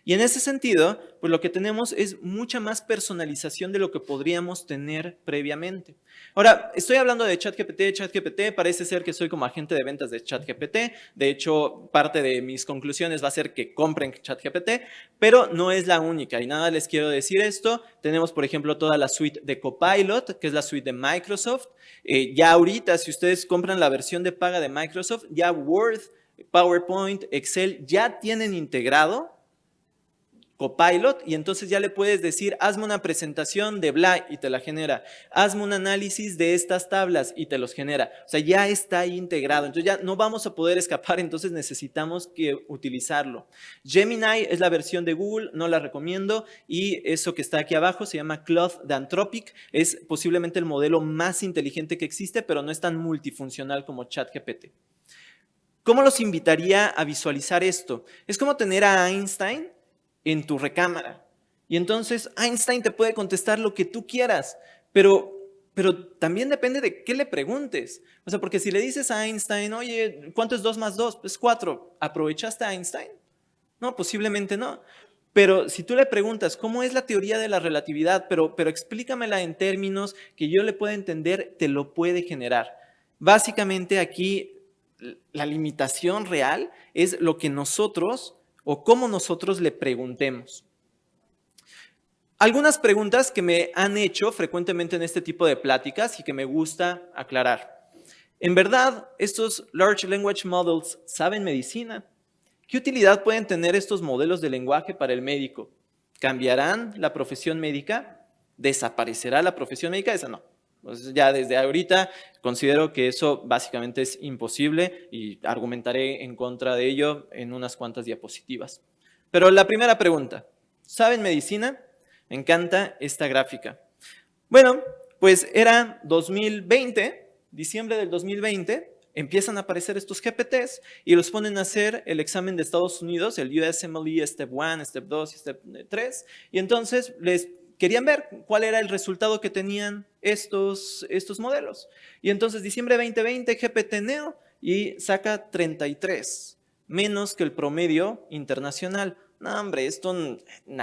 Y en ese sentido, pues lo que tenemos es mucha más personalización de lo que podríamos tener previamente. Ahora, estoy hablando de ChatGPT. ChatGPT parece ser que soy como agente de ventas de ChatGPT. De hecho, parte de mis conclusiones va a ser que compren ChatGPT, pero no es la única. Y nada, les quiero decir esto. Tenemos, por ejemplo, toda la suite de Copilot, que es la suite de Microsoft. Ya ahorita, si ustedes compran la versión de paga de Microsoft, ya Word, PowerPoint, Excel ya tienen integrado Copilot, y entonces ya le puedes decir, hazme una presentación de bla y te la genera, hazme un análisis de estas tablas y te los genera. O sea, ya está ahí integrado, entonces ya no vamos a poder escapar, entonces necesitamos que utilizarlo. Gemini es la versión de Google, no la recomiendo, y eso que está aquí abajo se llama Claude de Anthropic, es posiblemente el modelo más inteligente que existe, pero no es tan multifuncional como ChatGPT. ¿Cómo los invitaría a visualizar esto? Es como tener a Einstein en tu recámara. Y entonces Einstein te puede contestar lo que tú quieras, pero también depende de qué le preguntes. O sea, porque si le dices a Einstein, oye, ¿cuánto es 2 más 2? Pues 4. ¿Aprovechaste a Einstein? No, posiblemente no. Pero si tú le preguntas, ¿cómo es la teoría de la relatividad? Pero explícamela en términos que yo le pueda entender, te lo puede generar. Básicamente aquí la limitación real es lo que nosotros o cómo nosotros le preguntemos. Algunas preguntas que me han hecho frecuentemente en este tipo de pláticas y que me gusta aclarar. ¿En verdad estos Large Language Models saben medicina? ¿Qué utilidad pueden tener estos modelos de lenguaje para el médico? ¿Cambiarán la profesión médica? ¿Desaparecerá la profesión médica? Esa no. Entonces ya desde ahorita considero que eso básicamente es imposible y argumentaré en contra de ello en unas cuantas diapositivas. Pero la primera pregunta, ¿saben medicina? Me encanta esta gráfica. Bueno, pues era 2020, diciembre del 2020, empiezan a aparecer estos GPTs y los ponen a hacer el examen de Estados Unidos, el USMLE Step 1, Step 2 y Step 3, y entonces les querían ver cuál era el resultado que tenían estos modelos. Y entonces, diciembre 2020, GPT Neo, y saca 33, menos que el promedio internacional. No, hombre, esto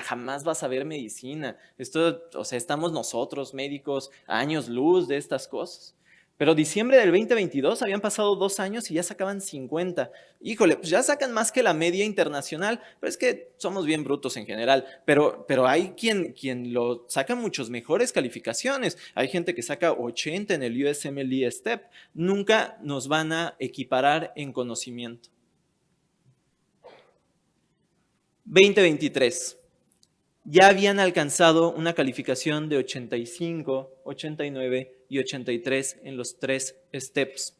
jamás vas a ver medicina. Esto, o sea, estamos nosotros, médicos, a años luz de estas cosas. Pero diciembre del 2022 habían pasado 2 años y ya sacaban 50. Híjole, pues ya sacan más que la media internacional, pero es que somos bien brutos en general. Pero hay quien lo saca muchas mejores calificaciones. Hay gente que saca 80 en el USMLE Step. Nunca nos van a equiparar en conocimiento. 2023. Ya habían alcanzado una calificación de 85, 89 y 83 en los 3 steps.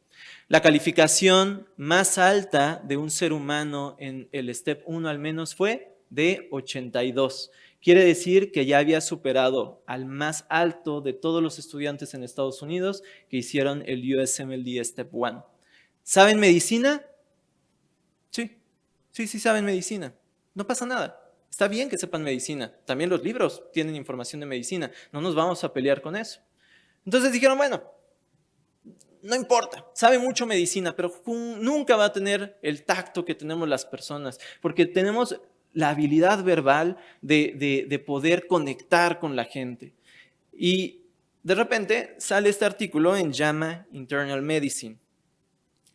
La calificación más alta de un ser humano en el step 1 al menos fue de 82. Quiere decir que ya había superado al más alto de todos los estudiantes en Estados Unidos que hicieron el USMLE Step 1. ¿Saben medicina? Sí saben medicina. No pasa nada. Está bien que sepan medicina. También los libros tienen información de medicina. No nos vamos a pelear con eso. Entonces dijeron, bueno, no importa, sabe mucho medicina, pero nunca va a tener el tacto que tenemos las personas, porque tenemos la habilidad verbal de poder conectar con la gente. Y de repente sale este artículo en JAMA Internal Medicine.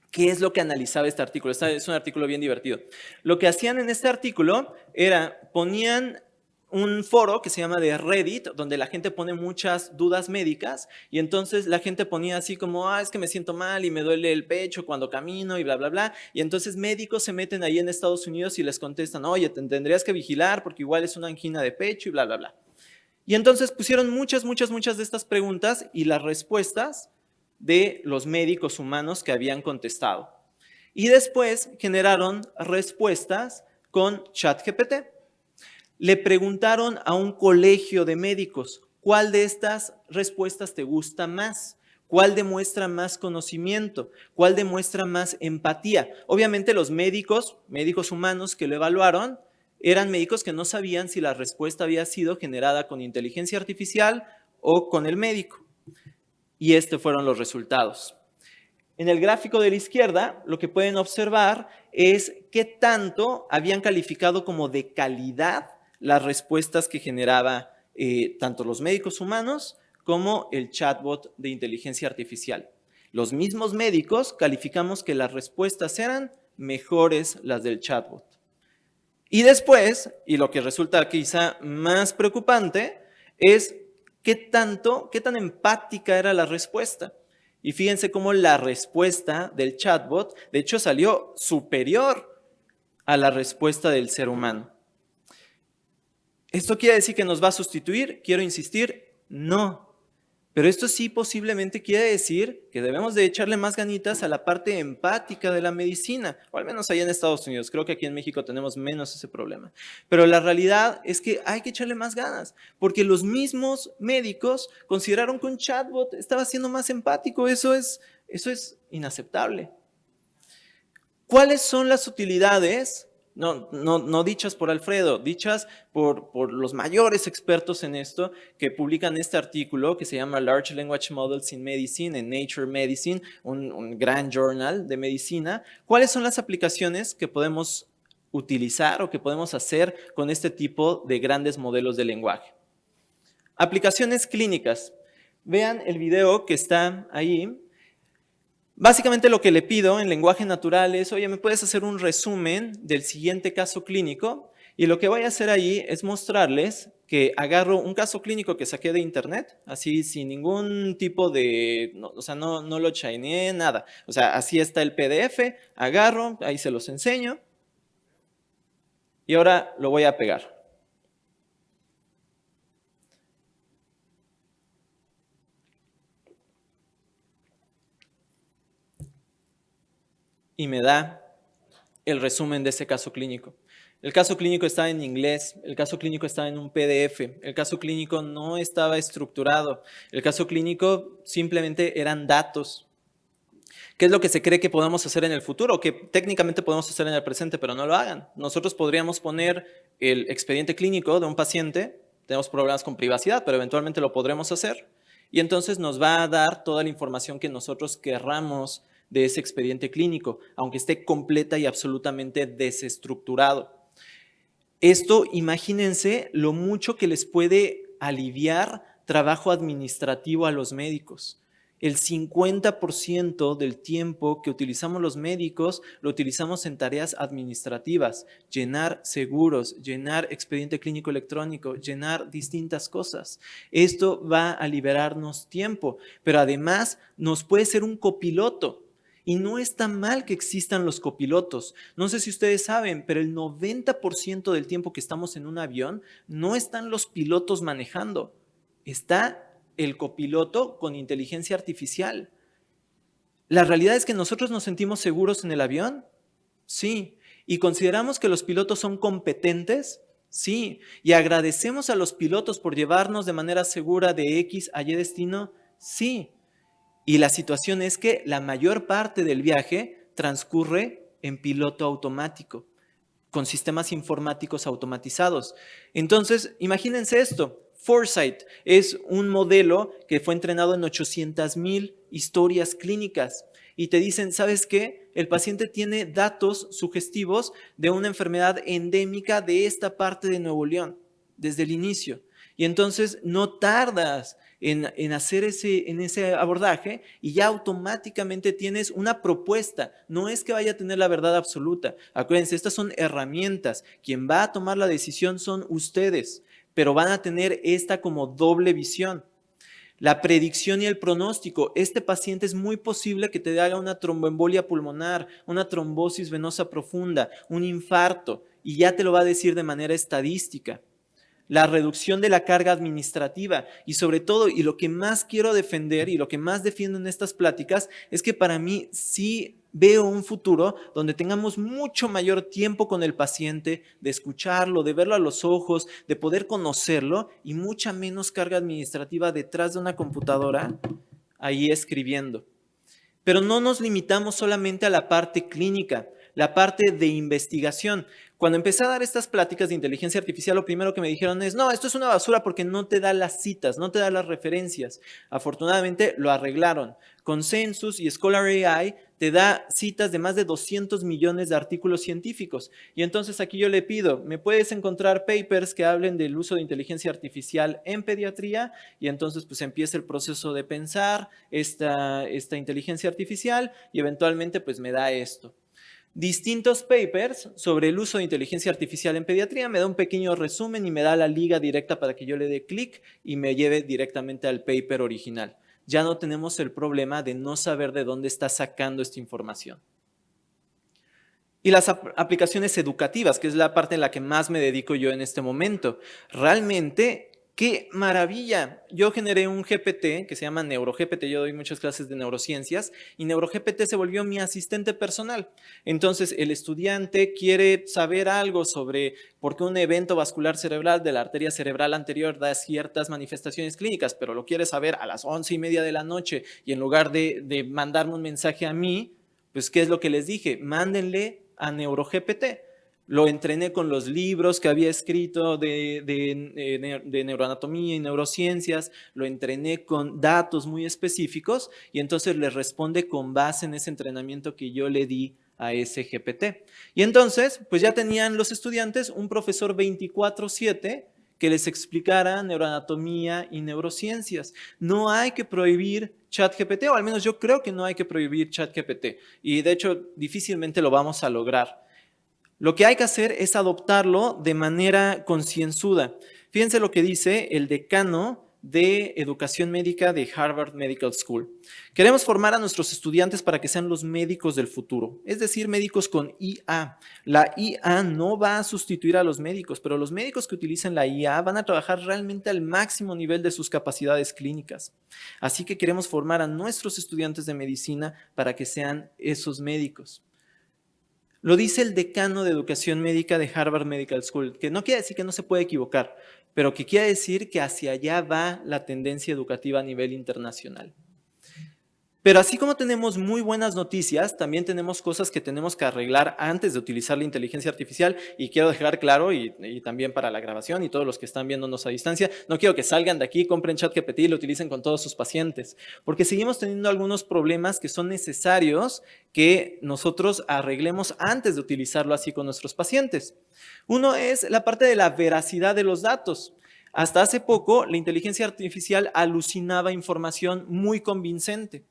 ¿Qué es lo que analizaba este artículo? Es un artículo bien divertido. Lo que hacían en este artículo era, ponían un foro que se llama de Reddit, donde la gente pone muchas dudas médicas, y entonces la gente ponía así como, es que me siento mal y me duele el pecho cuando camino y bla, bla, bla, y entonces médicos se meten ahí en Estados Unidos y les contestan, oye, te tendrías que vigilar porque igual es una angina de pecho y bla, bla, bla. Y entonces pusieron muchas de estas preguntas y las respuestas de los médicos humanos que habían contestado. Y después generaron respuestas con ChatGPT. Le preguntaron a un colegio de médicos, ¿cuál de estas respuestas te gusta más? ¿Cuál demuestra más conocimiento? ¿Cuál demuestra más empatía? Obviamente los médicos humanos que lo evaluaron, eran médicos que no sabían si la respuesta había sido generada con inteligencia artificial o con el médico. Y estos fueron los resultados. En el gráfico de la izquierda, lo que pueden observar es qué tanto habían calificado como de calidad las respuestas que generaba tanto los médicos humanos como el chatbot de inteligencia artificial. Los mismos médicos calificamos que las respuestas eran mejores las del chatbot. Y después, y lo que resulta quizá más preocupante, es qué tan empática era la respuesta. Y fíjense cómo la respuesta del chatbot, de hecho, salió superior a la respuesta del ser humano. ¿Esto quiere decir que nos va a sustituir? Quiero insistir, no. Pero esto sí posiblemente quiere decir que debemos de echarle más ganitas a la parte empática de la medicina, o al menos allá en Estados Unidos. Creo que aquí en México tenemos menos ese problema. Pero la realidad es que hay que echarle más ganas, porque los mismos médicos consideraron que un chatbot estaba siendo más empático. Eso es inaceptable. ¿Cuáles son las utilidades? No dichas por Alfredo, dichas por los mayores expertos en esto que publican este artículo que se llama Large Language Models in Medicine en Nature Medicine, un gran journal de medicina. ¿Cuáles son las aplicaciones que podemos utilizar o que podemos hacer con este tipo de grandes modelos de lenguaje? Aplicaciones clínicas. Vean el video que está ahí. Básicamente lo que le pido en lenguaje natural es, oye, ¿me puedes hacer un resumen del siguiente caso clínico? Y lo que voy a hacer ahí es mostrarles que agarro un caso clínico que saqué de internet, así sin ningún tipo de, no lo chineé, nada. O sea, así está el PDF, agarro, ahí se los enseño. Y ahora lo voy a pegar. Y me da el resumen de ese caso clínico. El caso clínico está en inglés, el caso clínico está en un PDF, el caso clínico no estaba estructurado, el caso clínico simplemente eran datos. ¿Qué es lo que se cree que podamos hacer en el futuro? Que técnicamente podemos hacer en el presente, pero no lo hagan. Nosotros podríamos poner el expediente clínico de un paciente, tenemos problemas con privacidad, pero eventualmente lo podremos hacer, y entonces nos va a dar toda la información que nosotros querramos de ese expediente clínico, aunque esté completa y absolutamente desestructurado. Esto, imagínense lo mucho que les puede aliviar trabajo administrativo a los médicos. El 50% del tiempo que utilizamos los médicos lo utilizamos en tareas administrativas, llenar seguros, llenar expediente clínico electrónico, llenar distintas cosas. Esto va a liberarnos tiempo, pero además nos puede ser un copiloto. Y no está mal que existan los copilotos. No sé si ustedes saben, pero el 90% del tiempo que estamos en un avión no están los pilotos manejando. Está el copiloto con inteligencia artificial. ¿La realidad es que nosotros nos sentimos seguros en el avión? Sí. ¿Y consideramos que los pilotos son competentes? Sí. ¿Y agradecemos a los pilotos por llevarnos de manera segura de X a Y destino? Sí. Y la situación es que la mayor parte del viaje transcurre en piloto automático, con sistemas informáticos automatizados. Entonces, imagínense esto. Foresight es un modelo que fue entrenado en 800,000 historias clínicas y te dicen, ¿sabes qué? El paciente tiene datos sugestivos de una enfermedad endémica de esta parte de Nuevo León, desde el inicio. Y entonces no tardas en hacer ese abordaje y ya automáticamente tienes una propuesta. No es que vaya a tener la verdad absoluta. Acuérdense, estas son herramientas. Quien va a tomar la decisión son ustedes, pero van a tener esta como doble visión. La predicción y el pronóstico. Este paciente es muy posible que te haga una tromboembolia pulmonar, una trombosis venosa profunda, un infarto, y ya te lo va a decir de manera estadística. la reducción de la carga administrativa y sobre todo, y lo que más quiero defender y lo que más defiendo en estas pláticas es que para mí sí veo un futuro donde tengamos mucho mayor tiempo con el paciente, de escucharlo, de verlo a los ojos, de poder conocerlo y mucha menos carga administrativa detrás de una computadora ahí escribiendo. Pero no nos limitamos solamente a la parte clínica, la parte de investigación. Cuando empecé a dar estas pláticas de inteligencia artificial, lo primero que me dijeron es, no, esto es una basura porque no te da las citas, no te da las referencias. Afortunadamente lo arreglaron. Consensus y Scholar AI te da citas de más de 200 millones de artículos científicos. Y entonces aquí yo le pido, ¿me puedes encontrar papers que hablen del uso de inteligencia artificial en pediatría? Y entonces pues empieza el proceso de pensar esta inteligencia artificial y eventualmente pues me da esto. Distintos papers sobre el uso de inteligencia artificial en pediatría, me da un pequeño resumen y me da la liga directa para que yo le dé clic y me lleve directamente al paper original. Ya no tenemos el problema de no saber de dónde está sacando esta información. Y las aplicaciones educativas, que es la parte en la que más me dedico yo en este momento. Realmente, ¡qué maravilla! Yo generé un GPT que se llama NeuroGPT, yo doy muchas clases de neurociencias y NeuroGPT se volvió mi asistente personal. Entonces el estudiante quiere saber algo sobre por qué un evento vascular cerebral de la arteria cerebral anterior da ciertas manifestaciones clínicas, pero lo quiere saber a las 11:30 de la noche y en lugar de mandarme un mensaje a mí, pues ¿qué es lo que les dije? Mándenle a NeuroGPT. Lo entrené con los libros que había escrito de neuroanatomía y neurociencias, lo entrené con datos muy específicos y entonces le responde con base en ese entrenamiento que yo le di a ese GPT. Y entonces, pues ya tenían los estudiantes un profesor 24/7 que les explicara neuroanatomía y neurociencias. No hay que prohibir ChatGPT, o al menos yo creo que no hay que prohibir ChatGPT. Y de hecho, difícilmente lo vamos a lograr. Lo que hay que hacer es adoptarlo de manera concienzuda. Fíjense lo que dice el decano de Educación Médica de Harvard Medical School. Queremos formar a nuestros estudiantes para que sean los médicos del futuro, es decir, médicos con IA. La IA no va a sustituir a los médicos, pero los médicos que utilicen la IA van a trabajar realmente al máximo nivel de sus capacidades clínicas. Así que queremos formar a nuestros estudiantes de medicina para que sean esos médicos. Lo dice el decano de Educación Médica de Harvard Medical School, que no quiere decir que no se puede equivocar, pero que quiere decir que hacia allá va la tendencia educativa a nivel internacional. Pero así como tenemos muy buenas noticias, también tenemos cosas que tenemos que arreglar antes de utilizar la inteligencia artificial y quiero dejar claro, y también para la grabación y todos los que están viéndonos a distancia, no quiero que salgan de aquí, compren ChatGPT y lo utilicen con todos sus pacientes, porque seguimos teniendo algunos problemas que son necesarios que nosotros arreglemos antes de utilizarlo así con nuestros pacientes. Uno es la parte de la veracidad de los datos. Hasta hace poco, la inteligencia artificial alucinaba información muy convincente.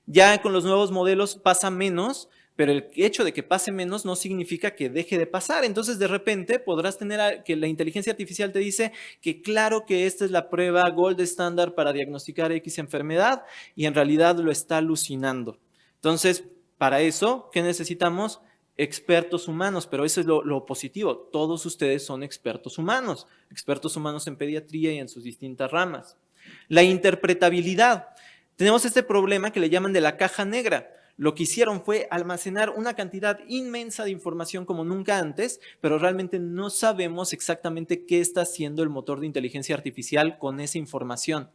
Ya con los nuevos modelos pasa menos, pero el hecho de que pase menos no significa que deje de pasar. Entonces, de repente, podrás tener que la inteligencia artificial te dice que claro que esta es la prueba gold standard para diagnosticar X enfermedad y en realidad lo está alucinando. Entonces, para eso, ¿qué necesitamos? Expertos humanos, pero eso es lo positivo. Todos ustedes son expertos humanos en pediatría y en sus distintas ramas. La interpretabilidad. Tenemos este problema que le llaman de la caja negra. Lo que hicieron fue almacenar una cantidad inmensa de información como nunca antes, pero realmente no sabemos exactamente qué está haciendo el motor de inteligencia artificial con esa información.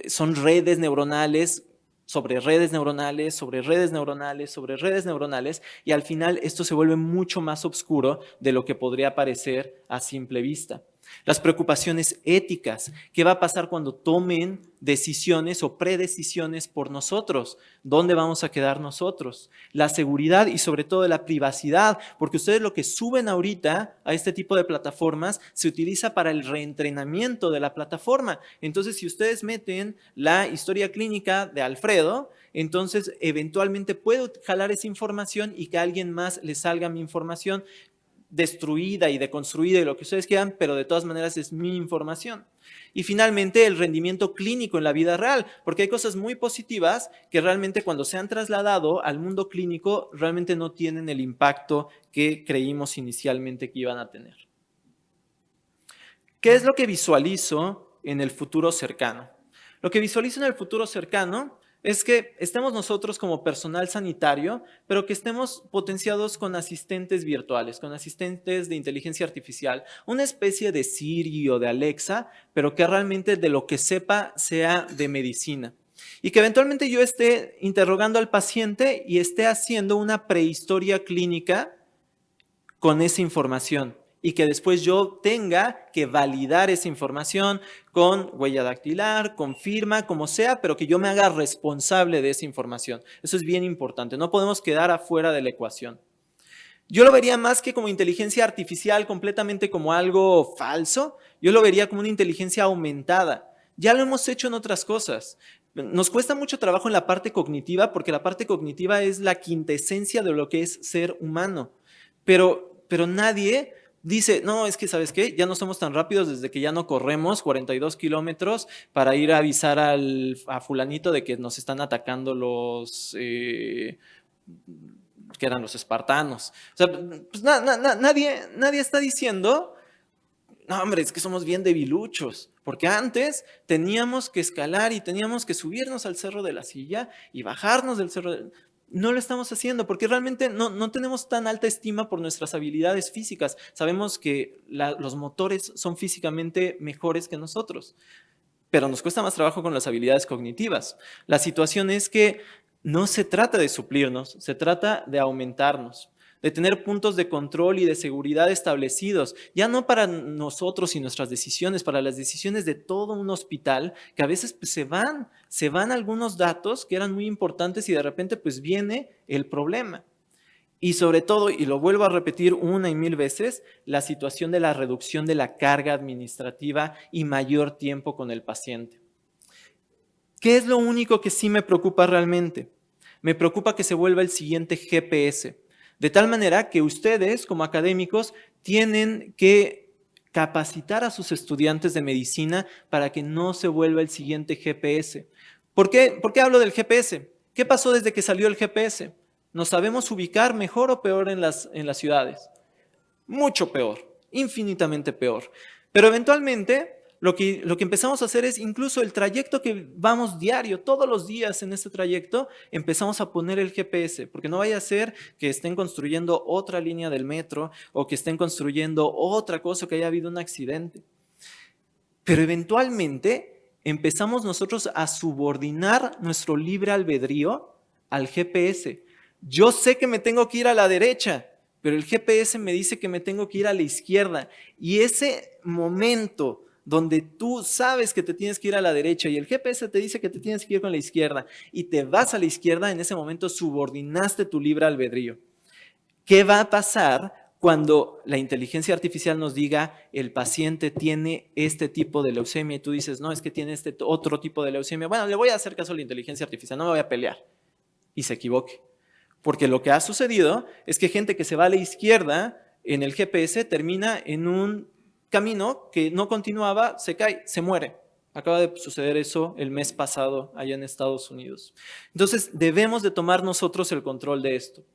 Son redes neuronales, sobre redes neuronales, sobre redes neuronales, sobre redes neuronales, y al final esto se vuelve mucho más oscuro de lo que podría parecer a simple vista. Las preocupaciones éticas, ¿qué va a pasar cuando tomen decisiones o predecisiones por nosotros? ¿Dónde vamos a quedar nosotros? La seguridad y sobre todo la privacidad, porque ustedes lo que suben ahorita a este tipo de plataformas se utiliza para el reentrenamiento de la plataforma. Entonces, si ustedes meten la historia clínica de Alfredo, entonces eventualmente puedo jalar esa información y que a alguien más le salga mi información destruida y deconstruida y lo que ustedes quieran, pero de todas maneras es mi información. Y finalmente el rendimiento clínico en la vida real, porque hay cosas muy positivas que realmente cuando se han trasladado al mundo clínico realmente no tienen el impacto que creímos inicialmente que iban a tener. ¿Qué es lo que visualizo en el futuro cercano? Lo que visualizo en el futuro cercano es que estemos nosotros como personal sanitario, pero que estemos potenciados con asistentes virtuales, con asistentes de inteligencia artificial, una especie de Siri o de Alexa, pero que realmente de lo que sepa sea de medicina. Y que eventualmente yo esté interrogando al paciente y esté haciendo una prehistoria clínica con esa información. Y que después yo tenga que validar esa información con huella dactilar, con firma, como sea, pero que yo me haga responsable de esa información. Eso es bien importante, no podemos quedar afuera de la ecuación. Yo lo vería más que como inteligencia artificial, completamente como algo falso, yo lo vería como una inteligencia aumentada. Ya lo hemos hecho en otras cosas. Nos cuesta mucho trabajo en la parte cognitiva, porque la parte cognitiva es la quintesencia de lo que es ser humano. Pero nadie dice, no, es que, ¿sabes qué? Ya no somos tan rápidos desde que ya no corremos 42 kilómetros para ir a avisar a fulanito de que nos están atacando los, que eran los espartanos. O sea, pues nadie está diciendo, no, hombre, es que somos bien debiluchos. Porque antes teníamos que escalar y teníamos que subirnos al Cerro de la Silla y bajarnos del Cerro. No lo estamos haciendo porque realmente no tenemos tan alta estima por nuestras habilidades físicas. Sabemos que los motores son físicamente mejores que nosotros, pero nos cuesta más trabajo con las habilidades cognitivas. La situación es que no se trata de suplirnos, se trata de aumentarnos, de tener puntos de control y de seguridad establecidos, ya no para nosotros y nuestras decisiones, para las decisiones de todo un hospital, que a veces pues, se van algunos datos que eran muy importantes y de repente pues viene el problema. Y sobre todo, y lo vuelvo a repetir una y mil veces, la situación de la reducción de la carga administrativa y mayor tiempo con el paciente. ¿Qué es lo único que sí me preocupa realmente? Me preocupa que se vuelva el siguiente GPS. De tal manera que ustedes, como académicos, tienen que capacitar a sus estudiantes de medicina para que no se vuelva el siguiente GPS. ¿Por qué hablo del GPS? ¿Qué pasó desde que salió el GPS? ¿Nos sabemos ubicar mejor o peor en las ciudades? Mucho peor, infinitamente peor. Pero eventualmente lo que empezamos a hacer es incluso el trayecto que vamos diario, todos los días en ese trayecto, empezamos a poner el GPS, porque no vaya a ser que estén construyendo otra línea del metro o que estén construyendo otra cosa, que haya habido un accidente. Pero eventualmente empezamos nosotros a subordinar nuestro libre albedrío al GPS. Yo sé que me tengo que ir a la derecha, pero el GPS me dice que me tengo que ir a la izquierda. Y ese momento donde tú sabes que te tienes que ir a la derecha y el GPS te dice que te tienes que ir con la izquierda y te vas a la izquierda, en ese momento subordinaste tu libre albedrío. ¿Qué va a pasar cuando la inteligencia artificial nos diga el paciente tiene este tipo de leucemia y tú dices, no, es que tiene este otro tipo de leucemia? Bueno, le voy a hacer caso a la inteligencia artificial, no me voy a pelear. Y se equivoque. Porque lo que ha sucedido es que gente que se va a la izquierda en el GPS termina en un camino que no continuaba, se cae, se muere. Acaba de suceder eso el mes pasado allá en Estados Unidos. Entonces debemos de tomar nosotros el control de esto.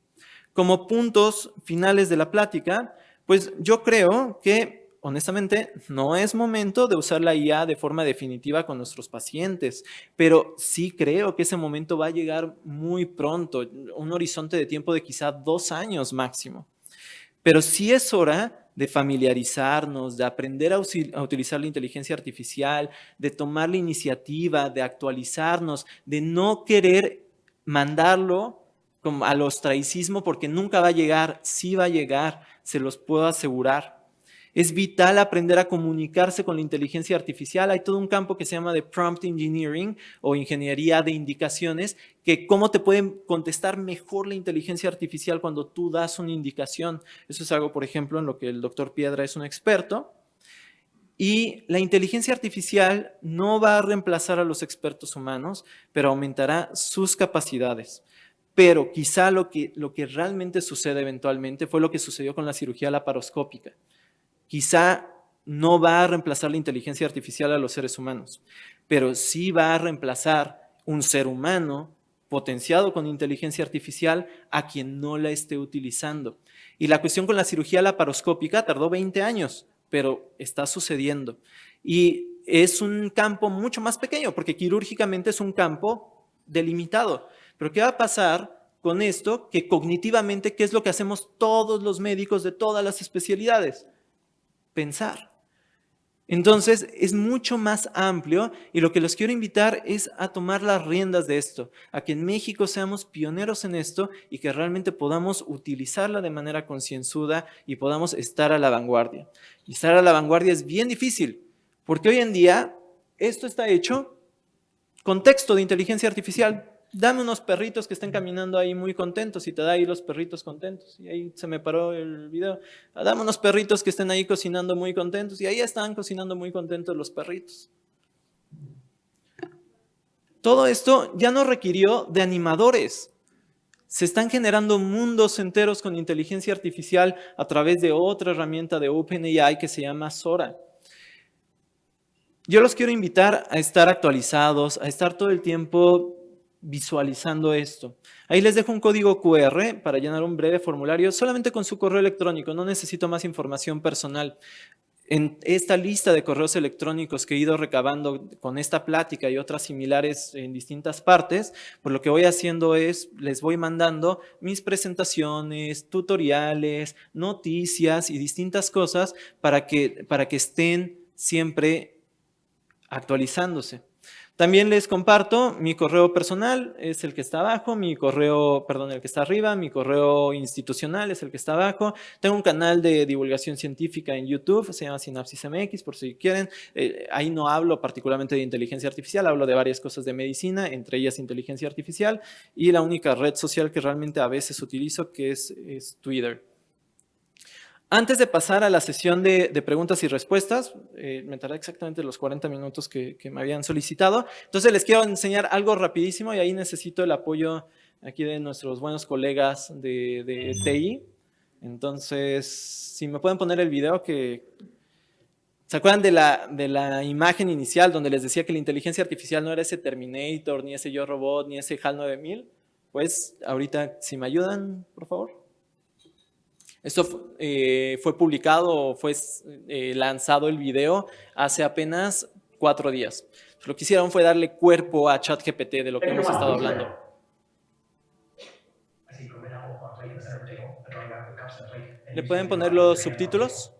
Como puntos finales de la plática, pues yo creo que honestamente no es momento de usar la IA de forma definitiva con nuestros pacientes, pero sí creo que ese momento va a llegar muy pronto, un horizonte de tiempo de quizá 2 años máximo. Pero sí es hora de familiarizarnos, de aprender a utilizar la inteligencia artificial, de tomar la iniciativa, de actualizarnos, de no querer mandarlo como al ostracismo porque nunca va a llegar, sí va a llegar, se los puedo asegurar. Es vital aprender a comunicarse con la inteligencia artificial. Hay todo un campo que se llama de prompt engineering o ingeniería de indicaciones, que cómo te pueden contestar mejor la inteligencia artificial cuando tú das una indicación. Eso es algo, por ejemplo, en lo que el doctor Piedra es un experto. Y la inteligencia artificial no va a reemplazar a los expertos humanos, pero aumentará sus capacidades. Pero quizá lo que realmente sucede eventualmente fue lo que sucedió con la cirugía laparoscópica. Quizá no va a reemplazar la inteligencia artificial a los seres humanos, pero sí va a reemplazar un ser humano potenciado con inteligencia artificial a quien no la esté utilizando. Y la cuestión con la cirugía laparoscópica tardó 20 años. pero está sucediendo. Y es un campo mucho más pequeño, porque quirúrgicamente es un campo delimitado. Pero ¿qué va a pasar con esto? Que cognitivamente, ¿qué es lo que hacemos todos los médicos de todas las especialidades? Pensar. Entonces, es mucho más amplio y lo que los quiero invitar es a tomar las riendas de esto, a que en México seamos pioneros en esto y que realmente podamos utilizarla de manera concienzuda y podamos estar a la vanguardia. Y estar a la vanguardia es bien difícil, porque hoy en día esto está hecho con texto de inteligencia artificial. Dame unos perritos que estén caminando ahí muy contentos y te da ahí los perritos contentos. Y ahí se me paró el video. Dame unos perritos que estén ahí cocinando muy contentos y ahí están cocinando muy contentos los perritos. Todo esto ya no requirió de animadores. Se están generando mundos enteros con inteligencia artificial a través de otra herramienta de OpenAI que se llama Sora. Yo los quiero invitar a estar actualizados, a estar todo el tiempo visualizando esto. Ahí les dejo un código QR para llenar un breve formulario solamente con su correo electrónico, no necesito más información personal. En esta lista de correos electrónicos que he ido recabando con esta plática y otras similares en distintas partes, pues lo que voy haciendo es, les voy mandando mis presentaciones, tutoriales, noticias y distintas cosas para que estén siempre actualizándose. También les comparto mi correo personal, es el que está abajo, mi correo, perdón, el que está arriba, mi correo institucional es el que está abajo. Tengo un canal de divulgación científica en YouTube, se llama Sinapsis MX, por si quieren. Ahí no hablo particularmente de inteligencia artificial, hablo de varias cosas de medicina, entre ellas inteligencia artificial, y la única red social que realmente a veces utilizo, que es Twitter. Antes de pasar a la sesión de preguntas y respuestas, me tardé exactamente los 40 minutos que me habían solicitado. Entonces les quiero enseñar algo rapidísimo y ahí necesito el apoyo aquí de nuestros buenos colegas de TI. Entonces, si me pueden poner el video que... ¿Se acuerdan de la imagen inicial donde les decía que la inteligencia artificial no era ese Terminator, ni ese Yo Robot, ni ese HAL 9000? Pues ahorita, si me ayudan, por favor. Esto fue publicado, fue lanzado el video hace apenas 4 días. Lo que hicieron fue darle cuerpo a ChatGPT de lo que hemos estado hablando. ¿Le pueden poner los subtítulos?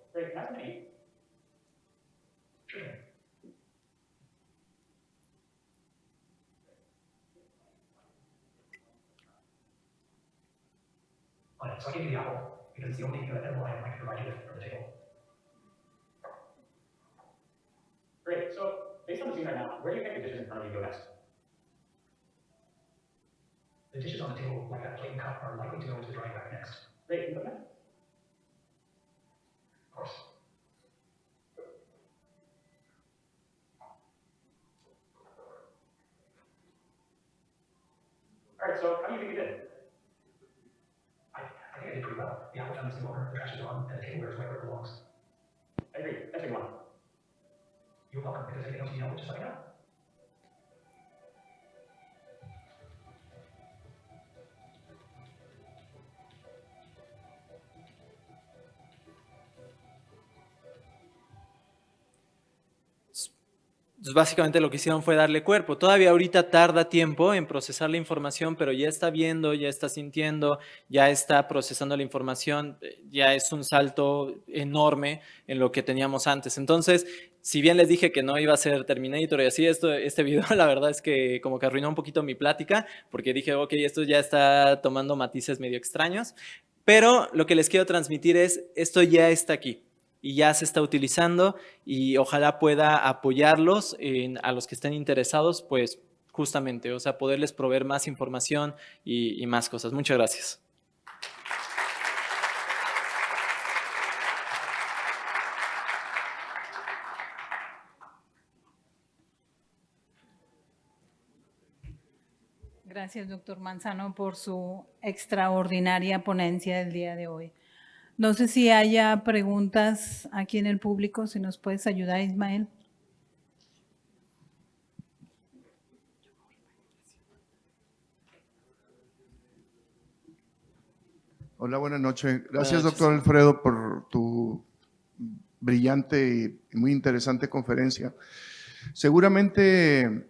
Because it's the only edible item I can provide you with from the table. Great. So, based on the scene right now, where do you think the dishes in front of you go next? The dishes on the table, like that plate and cup, are likely to go into the drying rack next. Great. Can you put them? Of course. All right. So, how do you think you did? I think I did pretty well. The apple found its new owner, the trash is gone, and the tableware is right where it belongs. I agree. That's a good one. You're welcome. If there's anything else you know, just let me know. Entonces, básicamente lo que hicieron fue darle cuerpo. Todavía ahorita tarda tiempo en procesar la información, pero ya está viendo, ya está sintiendo, ya está procesando la información, ya es un salto enorme en lo que teníamos antes. Entonces, si bien les dije que no iba a ser Terminator y así, este video la verdad es que como que arruinó un poquito mi plática, porque dije, ok, esto ya está tomando matices medio extraños, pero lo que les quiero transmitir es, esto ya está aquí. Y ya se está utilizando y ojalá pueda apoyarlos a los que estén interesados, pues justamente, o sea, poderles proveer más información y más cosas. Muchas gracias. Gracias, doctor Manzano, por su extraordinaria ponencia del día de hoy. No sé si haya preguntas aquí en el público, si nos puedes ayudar, Ismael. Hola, buenas noches. Gracias, doctor Alfredo, por tu brillante y muy interesante conferencia. Seguramente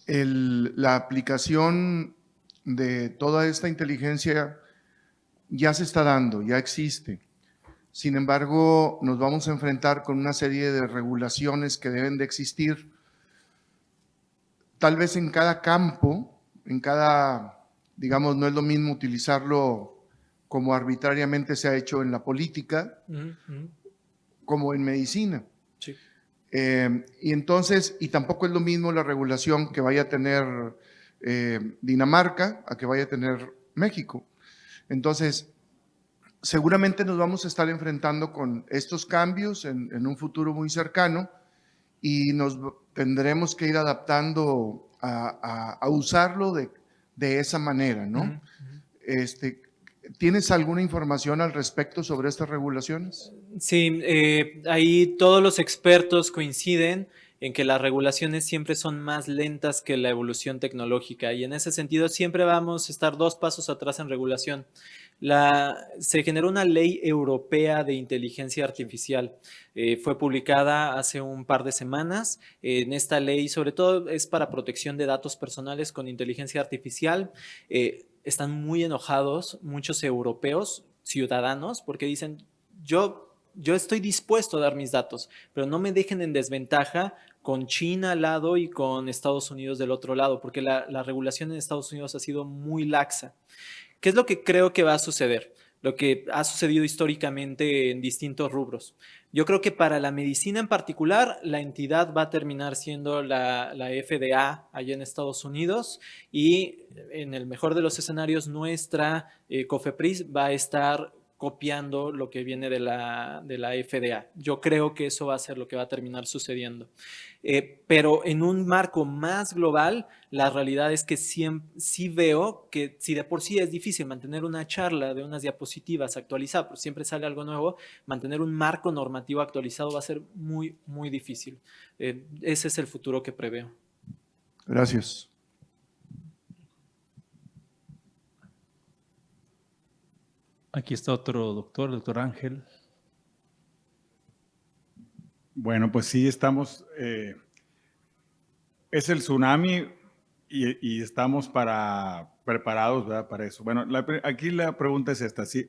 la aplicación de toda esta inteligencia ya se está dando, ya existe. Sin embargo, nos vamos a enfrentar con una serie de regulaciones que deben de existir, tal vez en cada campo, digamos, no es lo mismo utilizarlo como arbitrariamente se ha hecho en la política, como en medicina. Sí. Y entonces, y tampoco es lo mismo la regulación que vaya a tener Dinamarca a que vaya a tener México. Entonces, seguramente nos vamos a estar enfrentando con estos cambios en un futuro muy cercano y nos tendremos que ir adaptando a usarlo de esa manera, ¿no? ¿Tienes alguna información al respecto sobre estas regulaciones? Sí, ahí todos los expertos coinciden en que las regulaciones siempre son más lentas que la evolución tecnológica y en ese sentido siempre vamos a estar 2 pasos atrás en regulación. Se generó una ley europea de inteligencia artificial. Fue publicada hace un par de semanas. En esta ley, sobre todo, es para protección de datos personales con inteligencia artificial. Están muy enojados muchos europeos, ciudadanos, porque dicen, yo estoy dispuesto a dar mis datos, pero no me dejen en desventaja con China al lado y con Estados Unidos del otro lado, porque la regulación en Estados Unidos ha sido muy laxa. ¿Qué es lo que creo que va a suceder? Lo que ha sucedido históricamente en distintos rubros. Yo creo que para la medicina en particular, la entidad va a terminar siendo la FDA allá en Estados Unidos y en el mejor de los escenarios nuestra COFEPRIS va a estar copiando lo que viene de la FDA. Yo creo que eso va a ser lo que va a terminar sucediendo. Pero en un marco más global, la realidad es que sí veo que si de por sí es difícil mantener una charla de unas diapositivas actualizadas, pues siempre sale algo nuevo, mantener un marco normativo actualizado va a ser muy, muy difícil. Ese es el futuro que preveo. Gracias. Aquí está otro doctor, el doctor Ángel. Bueno, pues sí, estamos, es el tsunami y estamos preparados, ¿verdad? Para eso. Bueno, aquí la pregunta es esta, sí,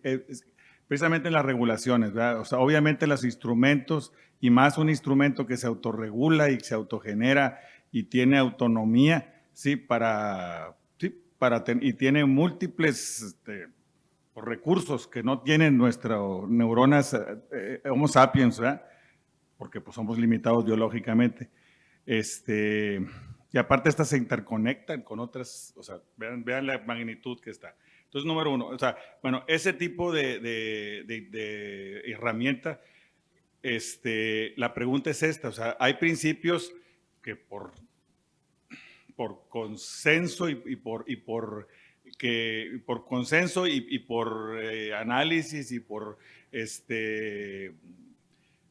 precisamente en las regulaciones, ¿verdad? O sea, obviamente los instrumentos y más un instrumento que se autorregula y se autogenera y tiene autonomía, sí, y tiene múltiples recursos que no tienen nuestras neuronas Homo sapiens, ¿verdad? Porque pues somos limitados biológicamente. Y aparte estas se interconectan con otras, o sea, vean la magnitud que está. Entonces, número uno, o sea, bueno, ese tipo de herramienta, la pregunta es esta, o sea, hay principios que por consenso y por consenso y por análisis y por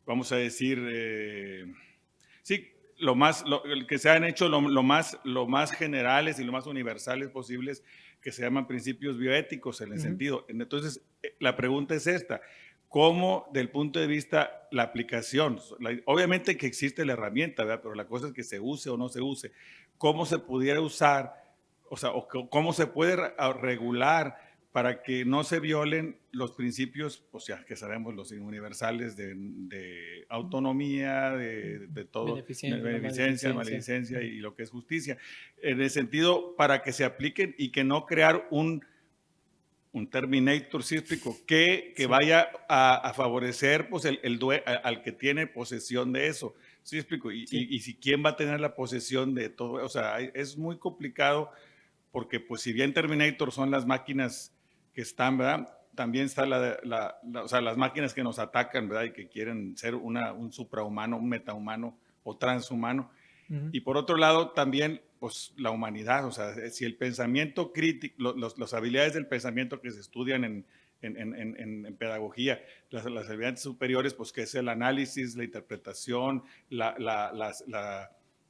vamos a decir sí, que se han hecho lo más generales y lo más universales posibles, que se llaman principios bioéticos en el sentido. Entonces, la pregunta es esta: ¿cómo, del punto de vista la aplicación? Obviamente que existe la herramienta, ¿verdad? Pero la cosa es que se use o no se use. ¿Cómo se pudiera usar? O sea, ¿cómo se puede regular para que no se violen los principios, o sea, que sabemos los universales de autonomía, de todo, beneficencia, maledicencia y lo que es justicia? En el sentido, para que se apliquen y que no crear un Terminator, ¿sí explico? Que vaya a favorecer pues, al que tiene posesión de eso, ¿sí explico? Y si quién va a tener la posesión de todo, o sea, es muy complicado porque pues si bien Terminator son las máquinas que están, ¿verdad? También está o sea, las máquinas que nos atacan, ¿verdad? Y que quieren ser un suprahumano, un metahumano o transhumano. Y por otro lado, también, pues, la humanidad, o sea, si el pensamiento crítico, las habilidades del pensamiento que se estudian en pedagogía, las habilidades superiores, pues, que es el análisis, la interpretación,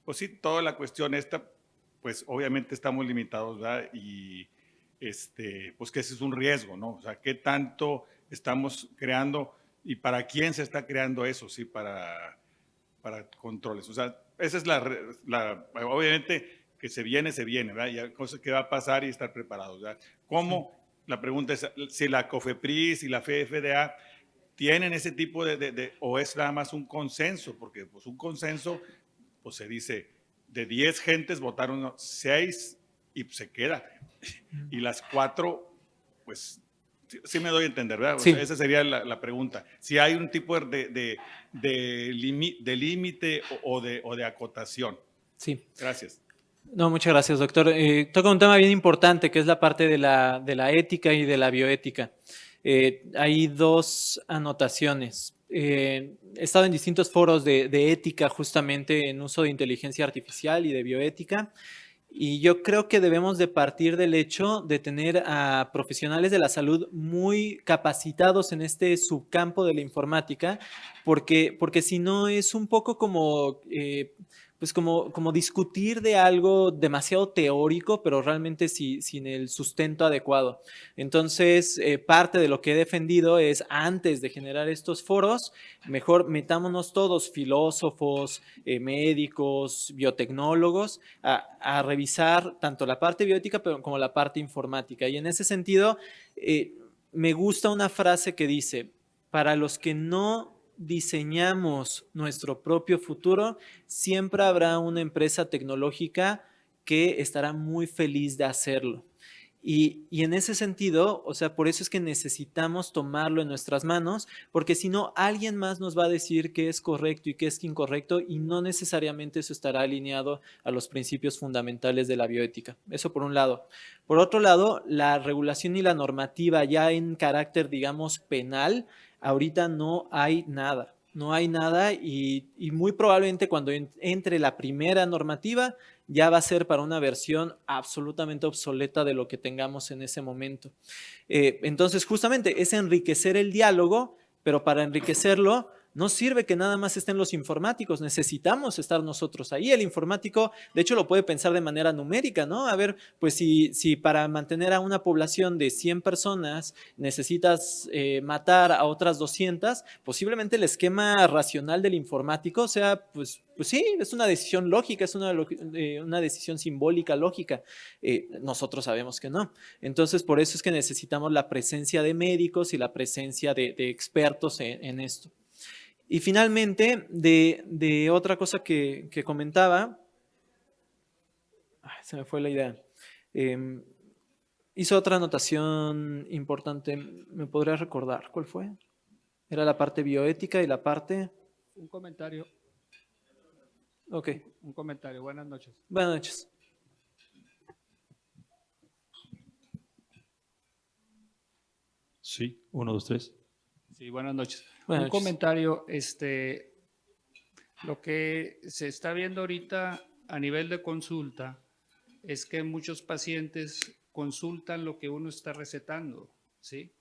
pues sí, toda la cuestión esta, pues, obviamente estamos limitados, ¿verdad? Y, pues, que ese es un riesgo, ¿no? O sea, ¿qué tanto estamos creando? ¿Y para quién se está creando eso? Sí, para controles. O sea, esa es obviamente que se viene, ¿verdad? Ya cosa que va a pasar y estar preparados, ¿verdad? ¿Cómo? Sí. La pregunta es si la COFEPRIS y la FDA tienen ese tipo o es nada más un consenso, porque pues un consenso, pues se dice, de 10 gentes votaron 6 y se queda. Y las 4, pues sí me doy a entender, ¿verdad? Sí. O sea, esa sería la pregunta. Si hay un tipo de límite o de acotación. Sí. Gracias. No, muchas gracias, doctor. Toca un tema bien importante, que es la parte de la ética y de la bioética. Hay dos anotaciones. He estado en distintos foros de ética, justamente en uso de inteligencia artificial y de bioética, y yo creo que debemos de partir del hecho de tener a profesionales de la salud muy capacitados en este subcampo de la informática, porque si no es un poco como pues como discutir de algo demasiado teórico, pero realmente sin el sustento adecuado. Entonces, parte de lo que he defendido es, antes de generar estos foros, mejor metámonos todos, filósofos, médicos, biotecnólogos, a revisar tanto la parte bioética como la parte informática. Y en ese sentido, me gusta una frase que dice: para los que no diseñamos nuestro propio futuro, siempre habrá una empresa tecnológica que estará muy feliz de hacerlo. Y en ese sentido, o sea, por eso es que necesitamos tomarlo en nuestras manos, porque si no, alguien más nos va a decir qué es correcto y qué es incorrecto, y no necesariamente eso estará alineado a los principios fundamentales de la bioética. Eso por un lado. Por otro lado, la regulación y la normativa ya en carácter, digamos, penal, ahorita no hay nada. No hay nada, y muy probablemente cuando entre la primera normativa ya va a ser para una versión absolutamente obsoleta de lo que tengamos en ese momento. Entonces, justamente es enriquecer el diálogo, pero para enriquecerlo no sirve que nada más estén los informáticos, necesitamos estar nosotros ahí. El informático, de hecho, lo puede pensar de manera numérica, ¿no? A ver, pues si para mantener a una población de 100 personas necesitas matar a otras 200, posiblemente el esquema racional del informático sea, pues sí, es una decisión lógica, es una decisión simbólica, lógica. Nosotros sabemos que no. Entonces, por eso es que necesitamos la presencia de médicos y la presencia de expertos en esto. Y finalmente, de otra cosa que comentaba, se me fue la idea. Hizo otra anotación importante, ¿me podría recordar cuál fue? Era la parte bioética y la parte... Un comentario. Ok. Un comentario. Buenas noches. Buenas noches. Sí, 1, 2, 3. Sí, buenas noches. Buenas Un noches. comentario, lo que se está viendo ahorita a nivel de consulta es que muchos pacientes consultan lo que uno está recetando, ¿sí?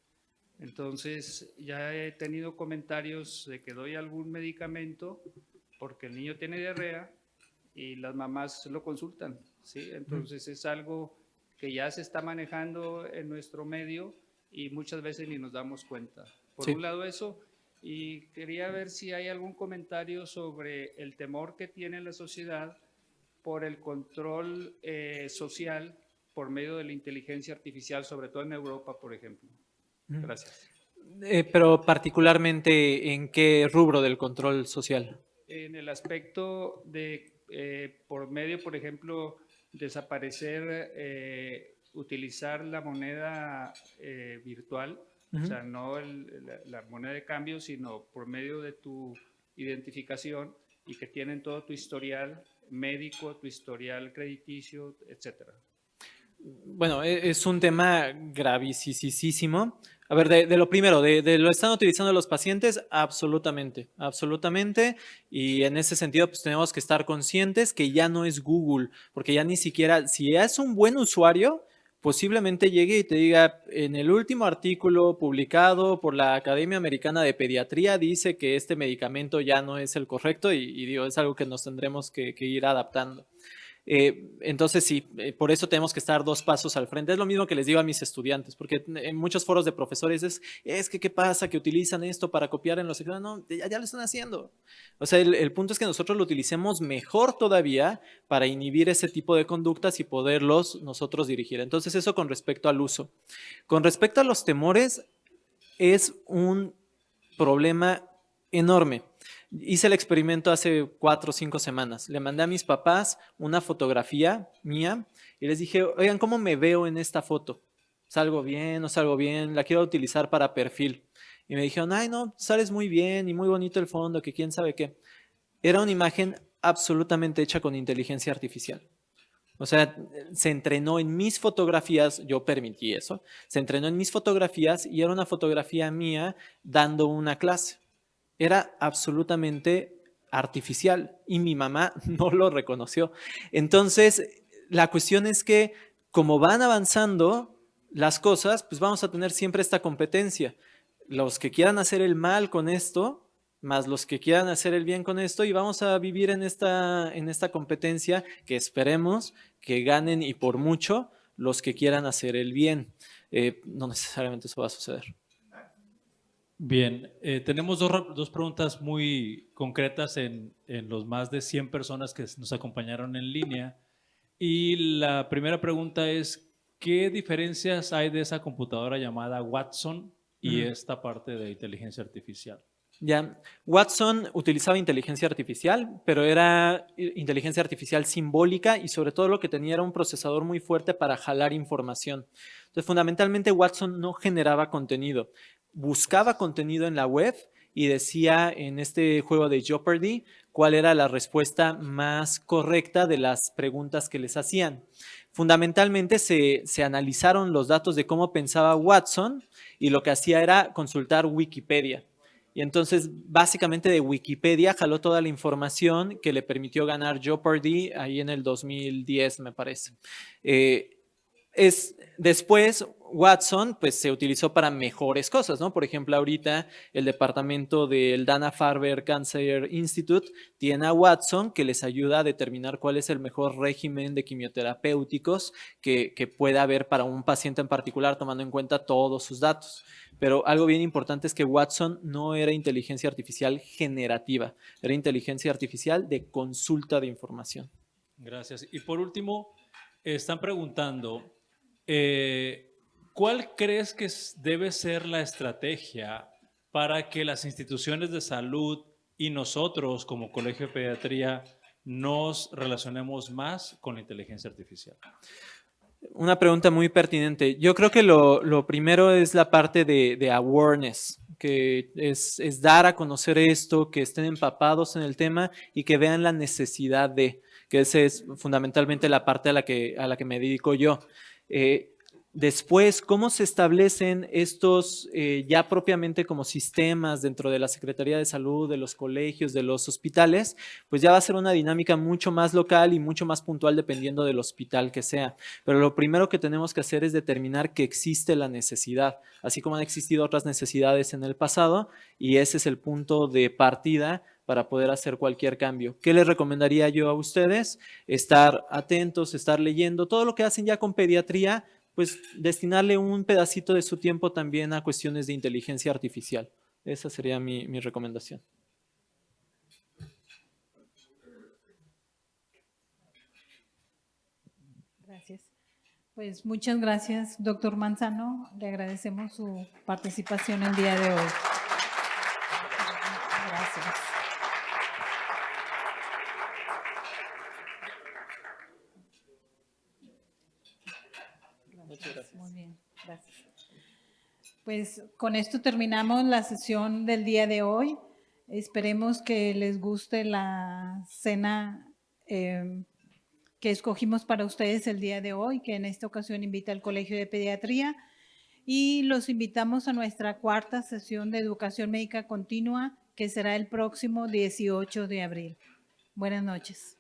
Entonces, ya he tenido comentarios de que doy algún medicamento porque el niño tiene diarrea y las mamás lo consultan, ¿sí? Entonces, es algo que ya se está manejando en nuestro medio y muchas veces ni nos damos cuenta. Por Sí. un lado eso, y quería ver si hay algún comentario sobre el temor que tiene la sociedad por el control social por medio de la inteligencia artificial, sobre todo en Europa, por ejemplo. Gracias. Pero particularmente, ¿en qué rubro del control social? En el aspecto de, por medio, por ejemplo, desaparecer, utilizar la moneda virtual, o sea, no la moneda de cambio, sino por medio de tu identificación y que tienen todo tu historial médico, tu historial crediticio, etcétera. Bueno, es un tema gravísimo. A ver, de lo primero, de lo están utilizando los pacientes, absolutamente, absolutamente. Y en ese sentido, pues tenemos que estar conscientes que ya no es Google, porque ya ni siquiera, si es un buen usuario, posiblemente llegue y te diga, en el último artículo publicado por la Academia Americana de Pediatría dice que este medicamento ya no es el correcto, y digo, es algo que nos tendremos que ir adaptando. Entonces sí, por eso tenemos que estar 2 pasos al frente. Es lo mismo que les digo a mis estudiantes, porque en muchos foros de profesores es que ¿qué pasa? Que utilizan esto para copiar en los exámenes. No, ya lo están haciendo. O sea, el punto es que nosotros lo utilicemos mejor todavía para inhibir ese tipo de conductas y poderlos nosotros dirigir. Entonces eso con respecto al uso. Con respecto a los temores, es un problema enorme. Hice el experimento hace 4 o 5 semanas. Le mandé a mis papás una fotografía mía y les dije, oigan, ¿cómo me veo en esta foto? ¿Salgo bien? ¿No salgo bien? La quiero utilizar para perfil. Y me dijeron, ay, no, sales muy bien y muy bonito el fondo, que quién sabe qué. Era una imagen absolutamente hecha con inteligencia artificial. O sea, se entrenó en mis fotografías, yo permití eso, se entrenó en mis fotografías y era una fotografía mía dando una clase. Era absolutamente artificial y mi mamá no lo reconoció. Entonces, la cuestión es que como van avanzando las cosas, pues vamos a tener siempre esta competencia. Los que quieran hacer el mal con esto, más los que quieran hacer el bien con esto, y vamos a vivir en esta competencia que esperemos que ganen y por mucho los que quieran hacer el bien. No necesariamente eso va a suceder. Bien, tenemos dos preguntas muy concretas en los más de 100 personas que nos acompañaron en línea. Y la primera pregunta es, ¿qué diferencias hay de esa computadora llamada Watson y esta parte de inteligencia artificial? Ya, Watson utilizaba inteligencia artificial, pero era inteligencia artificial simbólica y sobre todo lo que tenía era un procesador muy fuerte para jalar información. Entonces, fundamentalmente Watson no generaba contenido, buscaba contenido en la web y decía en este juego de Jeopardy cuál era la respuesta más correcta de las preguntas que les hacían. Fundamentalmente se analizaron los datos de cómo pensaba Watson y lo que hacía era consultar Wikipedia. Y entonces, básicamente de Wikipedia jaló toda la información que le permitió ganar Jeopardy ahí en el 2010, me parece. Después, Watson pues, se utilizó para mejores cosas, ¿no? Por ejemplo, ahorita el departamento del Dana-Farber Cancer Institute tiene a Watson que les ayuda a determinar cuál es el mejor régimen de quimioterapéuticos que pueda haber para un paciente en particular, tomando en cuenta todos sus datos. Pero algo bien importante es que Watson no era inteligencia artificial generativa, era inteligencia artificial de consulta de información. Gracias. Y por último, están preguntando, ¿cuál crees que debe ser la estrategia para que las instituciones de salud y nosotros como Colegio de Pediatría nos relacionemos más con la inteligencia artificial? Una pregunta muy pertinente. Yo creo que lo primero es la parte de awareness, que es dar a conocer esto, que estén empapados en el tema y que vean la necesidad de, que esa es fundamentalmente la parte a la que me dedico yo. Después, ¿cómo se establecen estos ya propiamente como sistemas dentro de la Secretaría de Salud, de los colegios, de los hospitales? Pues ya va a ser una dinámica mucho más local y mucho más puntual dependiendo del hospital que sea. Pero lo primero que tenemos que hacer es determinar que existe la necesidad, así como han existido otras necesidades en el pasado, y ese es el punto de partida para poder hacer cualquier cambio. ¿Qué les recomendaría yo a ustedes? Estar atentos, estar leyendo, todo lo que hacen ya con pediatría, pues destinarle un pedacito de su tiempo también a cuestiones de inteligencia artificial. Esa sería mi recomendación. Gracias. Pues muchas gracias, doctor Manzano. Le agradecemos su participación el día de hoy. Gracias. Muchas gracias. Muy bien, gracias. Pues con esto terminamos la sesión del día de hoy. Esperemos que les guste la cena que escogimos para ustedes el día de hoy, que en esta ocasión invita al Colegio de Pediatría. Y los invitamos a nuestra 4ª sesión de Educación Médica Continua, que será el próximo 18 de abril. Buenas noches.